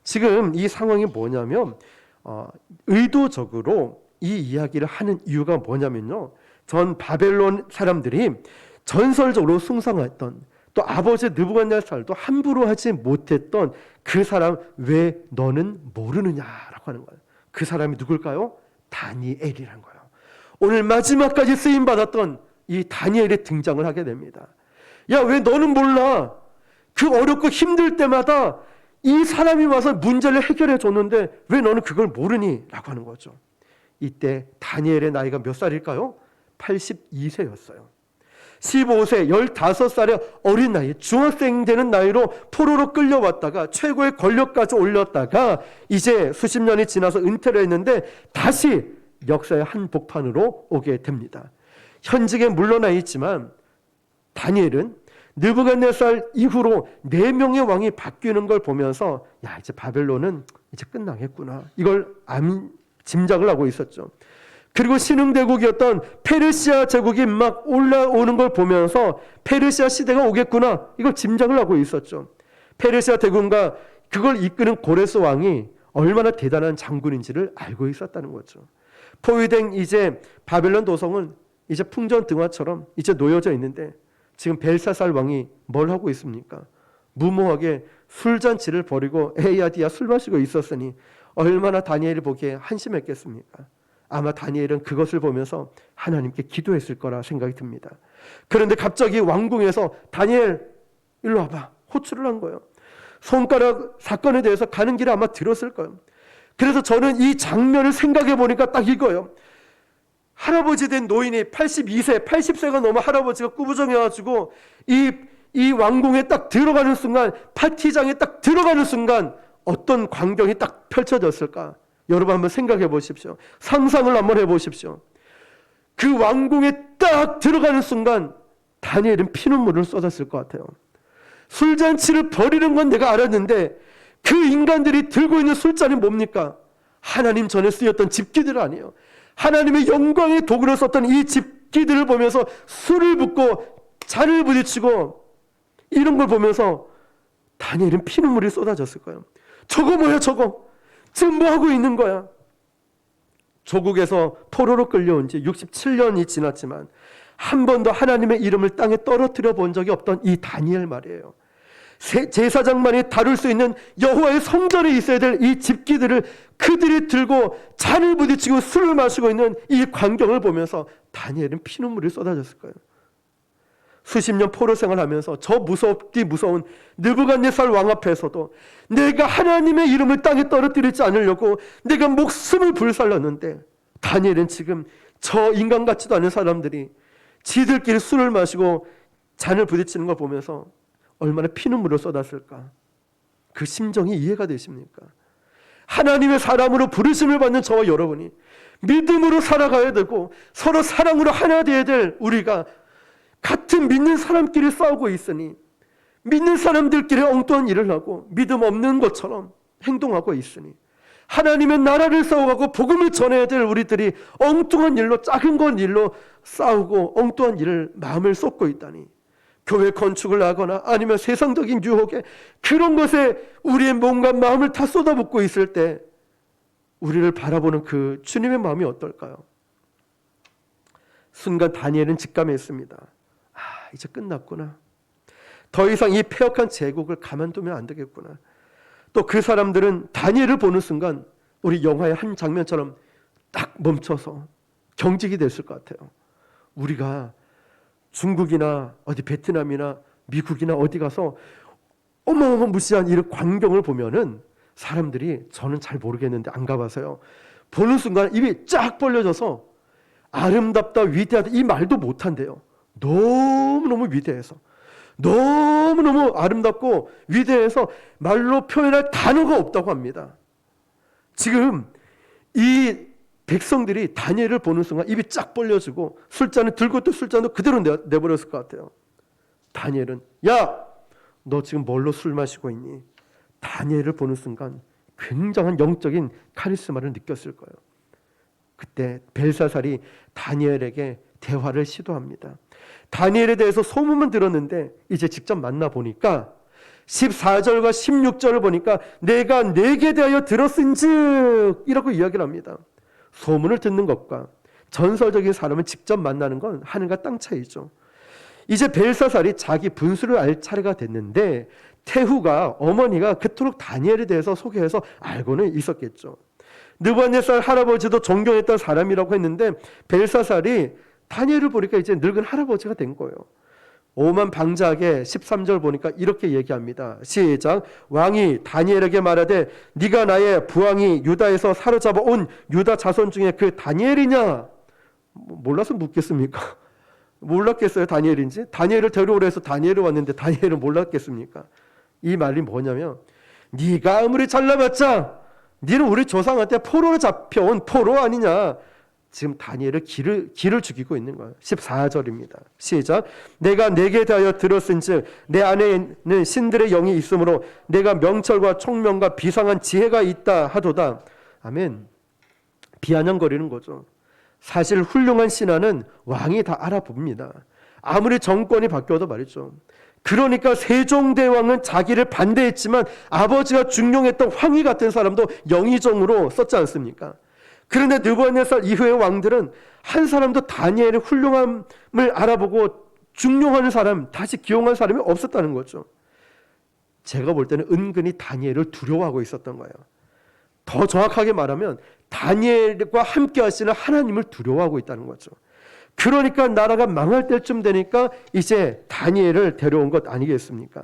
지금 이 상황이 뭐냐면 의도적으로 이 이야기를 하는 이유가 뭐냐면요. 전 바벨론 사람들이 전설적으로 숭상했던 또 아버지 느부갓네살도 함부로 하지 못했던 그 사람 왜 너는 모르느냐라고 하는 거예요. 그 사람이 누굴까요? 다니엘이라는 거예요. 오늘 마지막까지 쓰임받았던 이 다니엘의 등장을 하게 됩니다. 야, 왜 너는 몰라? 그 어렵고 힘들 때마다 이 사람이 와서 문제를 해결해 줬는데 왜 너는 그걸 모르니? 라고 하는 거죠. 이때 다니엘의 나이가 몇 살일까요? 82세였어요. 15세, 15살의 어린 나이, 중학생 되는 나이로 포로로 끌려왔다가 최고의 권력까지 올렸다가 이제 수십 년이 지나서 은퇴를 했는데 다시 역사의 한복판으로 오게 됩니다. 현직에 물러나 있지만 다니엘은 느부갓네살 이후로 4명의 왕이 바뀌는 걸 보면서 야, 이제 바벨론은 이제 끝나겠구나. 이걸 짐작을 하고 있었죠. 그리고 신흥대국이었던 페르시아 제국이 막 올라오는 걸 보면서 페르시아 시대가 오겠구나. 이걸 짐작을 하고 있었죠. 페르시아 대군과 그걸 이끄는 고레스 왕이 얼마나 대단한 장군인지를 알고 있었다는 거죠. 포위된 이제 바벨론 도성은 이제 풍전등화처럼 이제 놓여져 있는데 지금 벨사살 왕이 뭘 하고 있습니까? 무모하게 술잔치를 벌이고 에이야디야 술 마시고 있었으니 얼마나 다니엘이 보기에 한심했겠습니까? 아마 다니엘은 그것을 보면서 하나님께 기도했을 거라 생각이 듭니다. 그런데 갑자기 왕궁에서 다니엘 일로 와봐. 호출을 한 거예요. 손가락 사건에 대해서 가는 길에 아마 들었을 거예요. 그래서 저는 이 장면을 생각해 보니까 딱 이거예요. 할아버지 된 노인이 82세, 80세가 넘어 할아버지가 꾸부정해가지고 이 왕궁에 딱 들어가는 순간, 파티장에 딱 들어가는 순간 어떤 광경이 딱 펼쳐졌을까? 여러분 한번 생각해 보십시오. 상상을 한번 해보십시오. 그 왕궁에 딱 들어가는 순간 다니엘은 피눈물을 쏟았을 것 같아요. 술잔치를 벌이는 건 내가 알았는데 그 인간들이 들고 있는 술잔이 뭡니까? 하나님 전에 쓰였던 집기들 아니에요. 하나님의 영광의 도구를 썼던 이 집기들을 보면서 술을 붓고 잔을 부딪히고 이런 걸 보면서 다니엘은 피눈물이 쏟아졌을 거예요. 저거 뭐야 저거? 지금 뭐 하고 있는 거야? 조국에서 포로로 끌려온 지 67년이 지났지만 한 번도 하나님의 이름을 땅에 떨어뜨려 본 적이 없던 이 다니엘 말이에요. 제사장만이 다룰 수 있는 여호와의 성전에 있어야 될 이 집기들을 그들이 들고 잔을 부딪히고 술을 마시고 있는 이 광경을 보면서 다니엘은 피눈물이 쏟아졌을 거예요. 수십 년 포로 생활하면서 저 무섭디 무서운 느부갓네살 왕 앞에서도 내가 하나님의 이름을 땅에 떨어뜨리지 않으려고 내가 목숨을 불살랐는데 다니엘은 지금 저 인간 같지도 않은 사람들이 지들끼리 술을 마시고 잔을 부딪히는 걸 보면서 얼마나 피눈물을 쏟았을까? 그 심정이 이해가 되십니까? 하나님의 사람으로 부르심을 받는 저와 여러분이 믿음으로 살아가야 되고 서로 사랑으로 하나 되어야 될 우리가 같은 믿는 사람끼리 싸우고 있으니 믿는 사람들끼리 엉뚱한 일을 하고 믿음 없는 것처럼 행동하고 있으니 하나님의 나라를 세워가고 복음을 전해야 될 우리들이 엉뚱한 일로, 작은 건 일로 싸우고 엉뚱한 일을 마음을 쏟고 있다니, 교회 건축을 하거나 아니면 세상적인 유혹에 그런 것에 우리의 몸과 마음을 다 쏟아붓고 있을 때 우리를 바라보는 그 주님의 마음이 어떨까요? 순간 다니엘은 직감했습니다. 이제 끝났구나. 더 이상 이 폐역한 제국을 가만두면 안 되겠구나. 또 그 사람들은 다니엘을 보는 순간 우리 영화의 한 장면처럼 딱 멈춰서 경직이 됐을 것 같아요. 우리가 중국이나 어디 베트남이나 미국이나 어디 가서 어마어마무시한 이런 광경을 보면은 사람들이, 저는 잘 모르겠는데 안 가봐서요, 보는 순간 입이 쫙 벌려져서 아름답다, 위대하다 이 말도 못한대요. 너무너무 위대해서, 너무너무 아름답고 위대해서 말로 표현할 단어가 없다고 합니다. 지금 이 백성들이 다니엘을 보는 순간 입이 쫙 벌려지고 술잔을 들고 또 술잔도 그대로 내버렸을 것 같아요. 다니엘은, 야, 너 지금 뭘로 술 마시고 있니? 다니엘을 보는 순간 굉장한 영적인 카리스마를 느꼈을 거예요. 그때 벨사살이 다니엘에게 대화를 시도합니다. 다니엘에 대해서 소문만 들었는데 이제 직접 만나보니까 14절과 16절을 보니까 내가 네게 대하여 들었은즉 이라고 이야기를 합니다. 소문을 듣는 것과 전설적인 사람을 직접 만나는 건 하늘과 땅 차이죠. 이제 벨사살이 자기 분수를 알 차례가 됐는데 태후가, 어머니가 그토록 다니엘에 대해서 소개해서 알고는 있었겠죠. 느부갓네살 할아버지도 존경했던 사람이라고 했는데 벨사살이 다니엘을 보니까 이제 늙은 할아버지가 된 거예요. 오만 방자하게 13절 보니까 이렇게 얘기합니다. 시작. 왕이 다니엘에게 말하되 네가 나의 부왕이 유다에서 사로잡아 온 유다 자손 중에 그 다니엘이냐? 몰라서 묻겠습니까? 몰랐겠어요, 다니엘인지? 다니엘을 데려오라 해서 다니엘이 왔는데 다니엘은 몰랐겠습니까? 이 말이 뭐냐면, 네가 아무리 잘나봤자 네는 우리 조상한테 포로로 잡혀온 포로 아니냐? 지금 다니엘을 기를 죽이고 있는 거예요. 14절입니다. 시작. 내가 네게 대하여 들었은즉 내 안에는 신들의 영이 있으므로 내가 명철과 총명과 비상한 지혜가 있다 하도다. 아멘. 비아냥거리는 거죠. 사실 훌륭한 신하는 왕이 다 알아봅니다. 아무리 정권이 바뀌어도 말이죠. 그러니까 세종대왕은 자기를 반대했지만 아버지가 중용했던 황희 같은 사람도 영의정으로 썼지 않습니까? 그런데 느부갓네살 이후의 왕들은 한 사람도 다니엘의 훌륭함을 알아보고 중용하는 사람, 다시 기용한 사람이 없었다는 거죠. 제가 볼 때는 은근히 다니엘을 두려워하고 있었던 거예요. 더 정확하게 말하면 다니엘과 함께 하시는 하나님을 두려워하고 있다는 거죠. 그러니까 나라가 망할 때쯤 되니까 이제 다니엘을 데려온 것 아니겠습니까?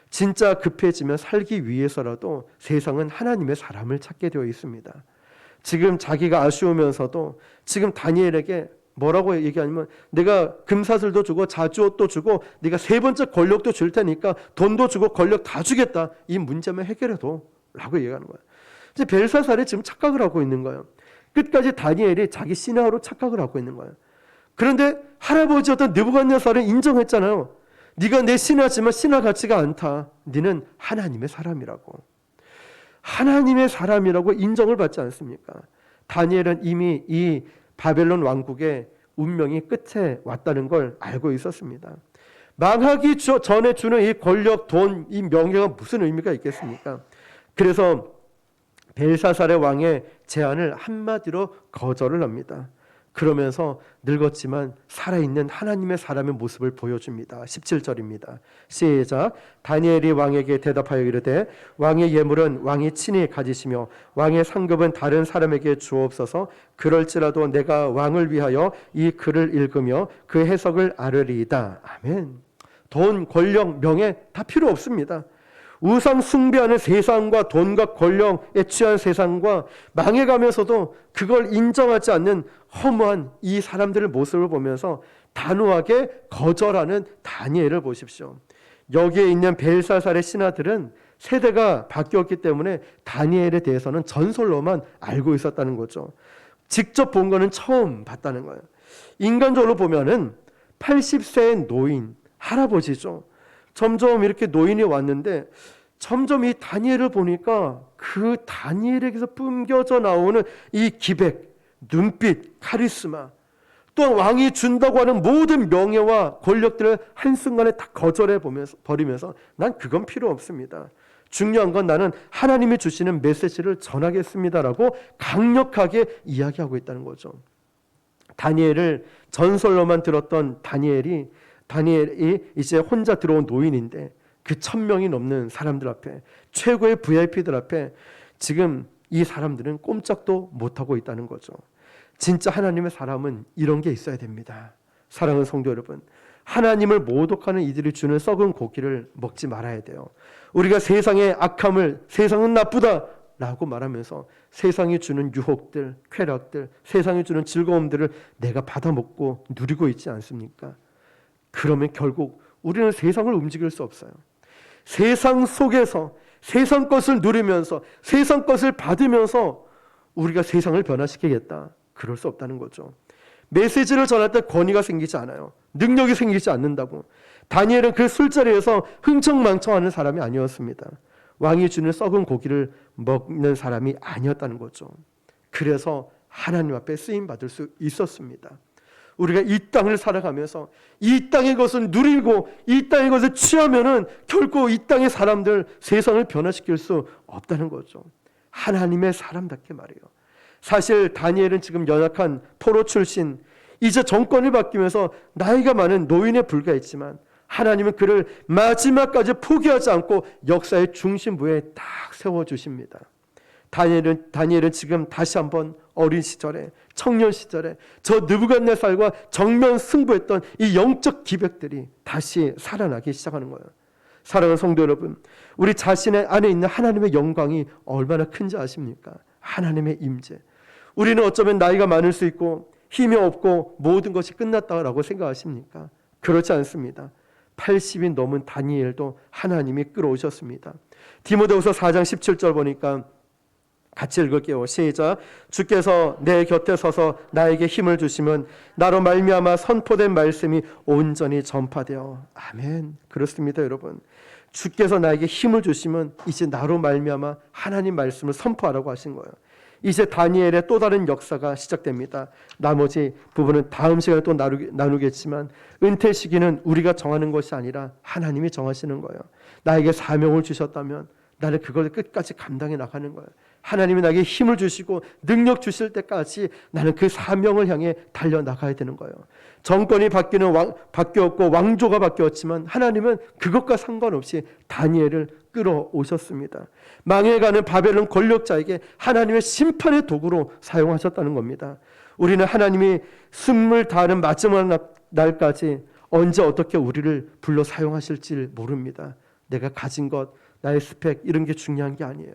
진짜 급해지면 살기 위해서라도 세상은 하나님의 사람을 찾게 되어 있습니다. 지금 자기가 아쉬우면서도 지금 다니엘에게 뭐라고 얘기하냐면, 내가 금사슬도 주고 자주옷도 주고 네가 세 번째 권력도 줄 테니까 돈도 주고 권력 다 주겠다. 이 문제만 해결해도 라고 얘기하는 거예요. 이제 벨사살이 지금 착각을 하고 있는 거예요. 끝까지 다니엘이 자기 신하로 착각을 하고 있는 거예요. 그런데 할아버지였던 느부갓네살은 인정했잖아요. 네가 내 신하지만 신하 같지가 않다. 네는 하나님의 사람이라고. 하나님의 사람이라고 인정을 받지 않습니까? 다니엘은 이미 이 바벨론 왕국의 운명이 끝에 왔다는 걸 알고 있었습니다. 망하기 전에 주는 이 권력, 돈, 이 명예가 무슨 의미가 있겠습니까? 그래서 벨사살의 왕의 제안을 한마디로 거절을 합니다. 그러면서 늙었지만 살아있는 하나님의 사람의 모습을 보여줍니다. 17절입니다. 시작. 다니엘이 왕에게 대답하여 이르되 왕의 예물은 왕이 친히 가지시며 왕의 상급은 다른 사람에게 주옵소서. 그럴지라도 내가 왕을 위하여 이 글을 읽으며 그 해석을 아뢰리이다. 아멘. 돈, 권력, 명예 다 필요 없습니다. 우상 숭배하는 세상과 돈과 권력에 취한 세상과 망해가면서도 그걸 인정하지 않는 허무한 이 사람들의 모습을 보면서 단호하게 거절하는 다니엘을 보십시오. 여기에 있는 벨사살의 신하들은 세대가 바뀌었기 때문에 다니엘에 대해서는 전설로만 알고 있었다는 거죠. 직접 본 거는 처음 봤다는 거예요. 인간적으로 보면은 80세의 노인, 할아버지죠. 점점 이렇게 노인이 왔는데 점점 이 다니엘을 보니까 그 다니엘에게서 뿜겨져 나오는 이 기백, 눈빛, 카리스마, 또한 왕이 준다고 하는 모든 명예와 권력들을 한순간에 다 거절해 버리면서 난 그건 필요 없습니다. 중요한 건 나는 하나님이 주시는 메시지를 전하겠습니다라고 강력하게 이야기하고 있다는 거죠. 다니엘을 전설로만 들었던 다니엘이 이제 혼자 들어온 노인인데 그 1000명이 넘는 사람들 앞에, 최고의 VIP들 앞에 지금 이 사람들은 꼼짝도 못하고 있다는 거죠. 진짜 하나님의 사람은 이런 게 있어야 됩니다. 사랑하는 성도 여러분, 하나님을 모독하는 이들이 주는 썩은 고기를 먹지 말아야 돼요. 우리가 세상의 악함을, 세상은 나쁘다 라고 말하면서 세상이 주는 유혹들, 쾌락들, 세상이 주는 즐거움들을 내가 받아먹고 누리고 있지 않습니까? 그러면 결국 우리는 세상을 움직일 수 없어요. 세상 속에서 세상 것을 누리면서 세상 것을 받으면서 우리가 세상을 변화시키겠다, 그럴 수 없다는 거죠. 메시지를 전할 때 권위가 생기지 않아요. 능력이 생기지 않는다고. 다니엘은 그 술자리에서 흥청망청하는 사람이 아니었습니다. 왕이 주는 썩은 고기를 먹는 사람이 아니었다는 거죠. 그래서 하나님 앞에 쓰임받을 수 있었습니다. 우리가 이 땅을 살아가면서 이 땅의 것을 누리고 이 땅의 것을 취하면은 결코 이 땅의 사람들, 세상을 변화시킬 수 없다는 거죠. 하나님의 사람답게 말이에요. 사실 다니엘은 지금 연약한 포로 출신, 이제 정권이 바뀌면서 나이가 많은 노인에 불과했지만 하나님은 그를 마지막까지 포기하지 않고 역사의 중심부에 딱 세워주십니다. 다니엘은 지금 다시 한번 어린 시절에, 청년 시절에 저 느부갓네살과 정면 승부했던 이 영적 기백들이 다시 살아나기 시작하는 거예요. 사랑하는 성도 여러분, 우리 자신의 안에 있는 하나님의 영광이 얼마나 큰지 아십니까? 하나님의 임재. 우리는 어쩌면 나이가 많을 수 있고 힘이 없고 모든 것이 끝났다고 생각하십니까? 그렇지 않습니다. 80이 넘은 다니엘도 하나님이 끌어오셨습니다. 디모데후서 4장 17절 보니까 같이 읽을게요. 시작. 주께서 내 곁에 서서 나에게 힘을 주시면 나로 말미암아 선포된 말씀이 온전히 전파되어. 아멘. 그렇습니다, 여러분. 주께서 나에게 힘을 주시면 이제 나로 말미암아 하나님 말씀을 선포하라고 하신 거예요. 이제 다니엘의 또 다른 역사가 시작됩니다. 나머지 부분은 다음 시간에 또 나누겠지만 은퇴 시기는 우리가 정하는 것이 아니라 하나님이 정하시는 거예요. 나에게 사명을 주셨다면 나는 그걸 끝까지 감당해 나가는 거예요. 하나님이 나에게 힘을 주시고 능력 주실 때까지 나는 그 사명을 향해 달려나가야 되는 거예요. 정권이 바뀌었고 왕조가 바뀌었지만 하나님은 그것과 상관없이 다니엘을 끌어오셨습니다. 망해가는 바벨론 권력자에게 하나님의 심판의 도구로 사용하셨다는 겁니다. 우리는 하나님이 숨을 다하는 마지막 날까지 언제 어떻게 우리를 불러 사용하실지 모릅니다. 내가 가진 것, 나의 스펙 이런 게 중요한 게 아니에요.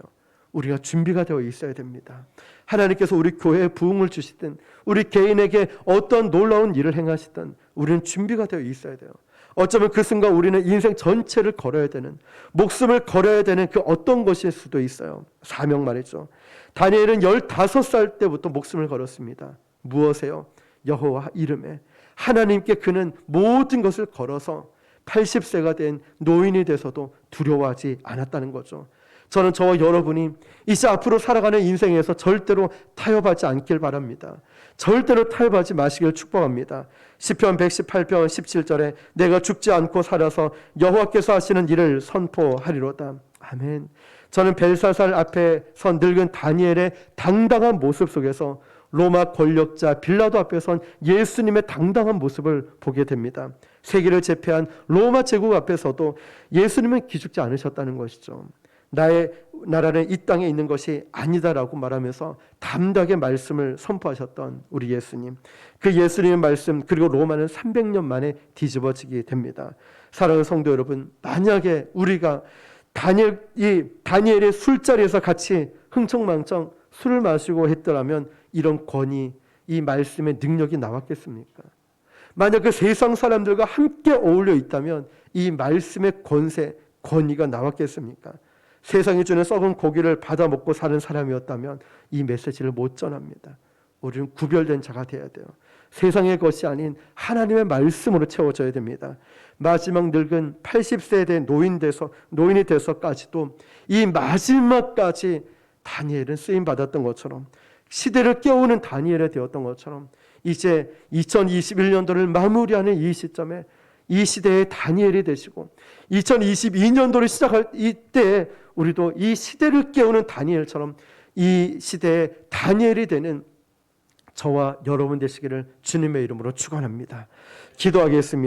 우리가 준비가 되어 있어야 됩니다. 하나님께서 우리 교회에 부흥을 주시든 우리 개인에게 어떤 놀라운 일을 행하시든 우리는 준비가 되어 있어야 돼요. 어쩌면 그 순간 우리는 인생 전체를 걸어야 되는, 목숨을 걸어야 되는 그 어떤 것일 수도 있어요. 사명 말이죠. 다니엘은 15살 때부터 목숨을 걸었습니다. 무엇에요? 여호와 이름에. 하나님께 그는 모든 것을 걸어서 80세가 된 노인이 돼서도 두려워하지 않았다는 거죠. 저는 저와 여러분이 이제 앞으로 살아가는 인생에서 절대로 타협하지 않길 바랍니다. 절대로 타협하지 마시길 축복합니다. 시편 118편 17절에 내가 죽지 않고 살아서 여호와께서 하시는 일을 선포하리로다. 아멘. 저는 벨사살 앞에 선 늙은 다니엘의 당당한 모습 속에서 로마 권력자 빌라도 앞에 선 예수님의 당당한 모습을 보게 됩니다. 세계를 제패한 로마 제국 앞에서도 예수님은 기죽지 않으셨다는 것이죠. 나의 나라는 이 땅에 있는 것이 아니다라고 말하면서 담대하게 말씀을 선포하셨던 우리 예수님. 그 예수님의 말씀 그리고 로마는 300년 만에 뒤집어지게 됩니다. 사랑하는 성도 여러분, 만약에 우리가 다니엘의 술자리에서 같이 흥청망청 술을 마시고 했더라면 이런 권위, 이 말씀의 능력이 나왔겠습니까? 만약 그 세상 사람들과 함께 어울려 있다면 이 말씀의 권세, 권위가 나왔겠습니까? 세상이 주는 썩은 고기를 받아 먹고 사는 사람이었다면 이 메시지를 못 전합니다. 우리는 구별된 자가 되어야 돼요. 세상의 것이 아닌 하나님의 말씀으로 채워져야 됩니다. 마지막 늙은 80세 된 노인이 돼서까지도 이 마지막까지 다니엘은 쓰임 받았던 것처럼, 시대를 깨우는 다니엘이 되었던 것처럼, 이제 2021년도를 마무리하는 이 시점에 이 시대의 다니엘이 되시고 2022년도를 시작할 이때 우리도 이 시대를 깨우는 다니엘처럼 이 시대의 다니엘이 되는 저와 여러분 되시기를 주님의 이름으로 축원합니다. 기도하겠습니다.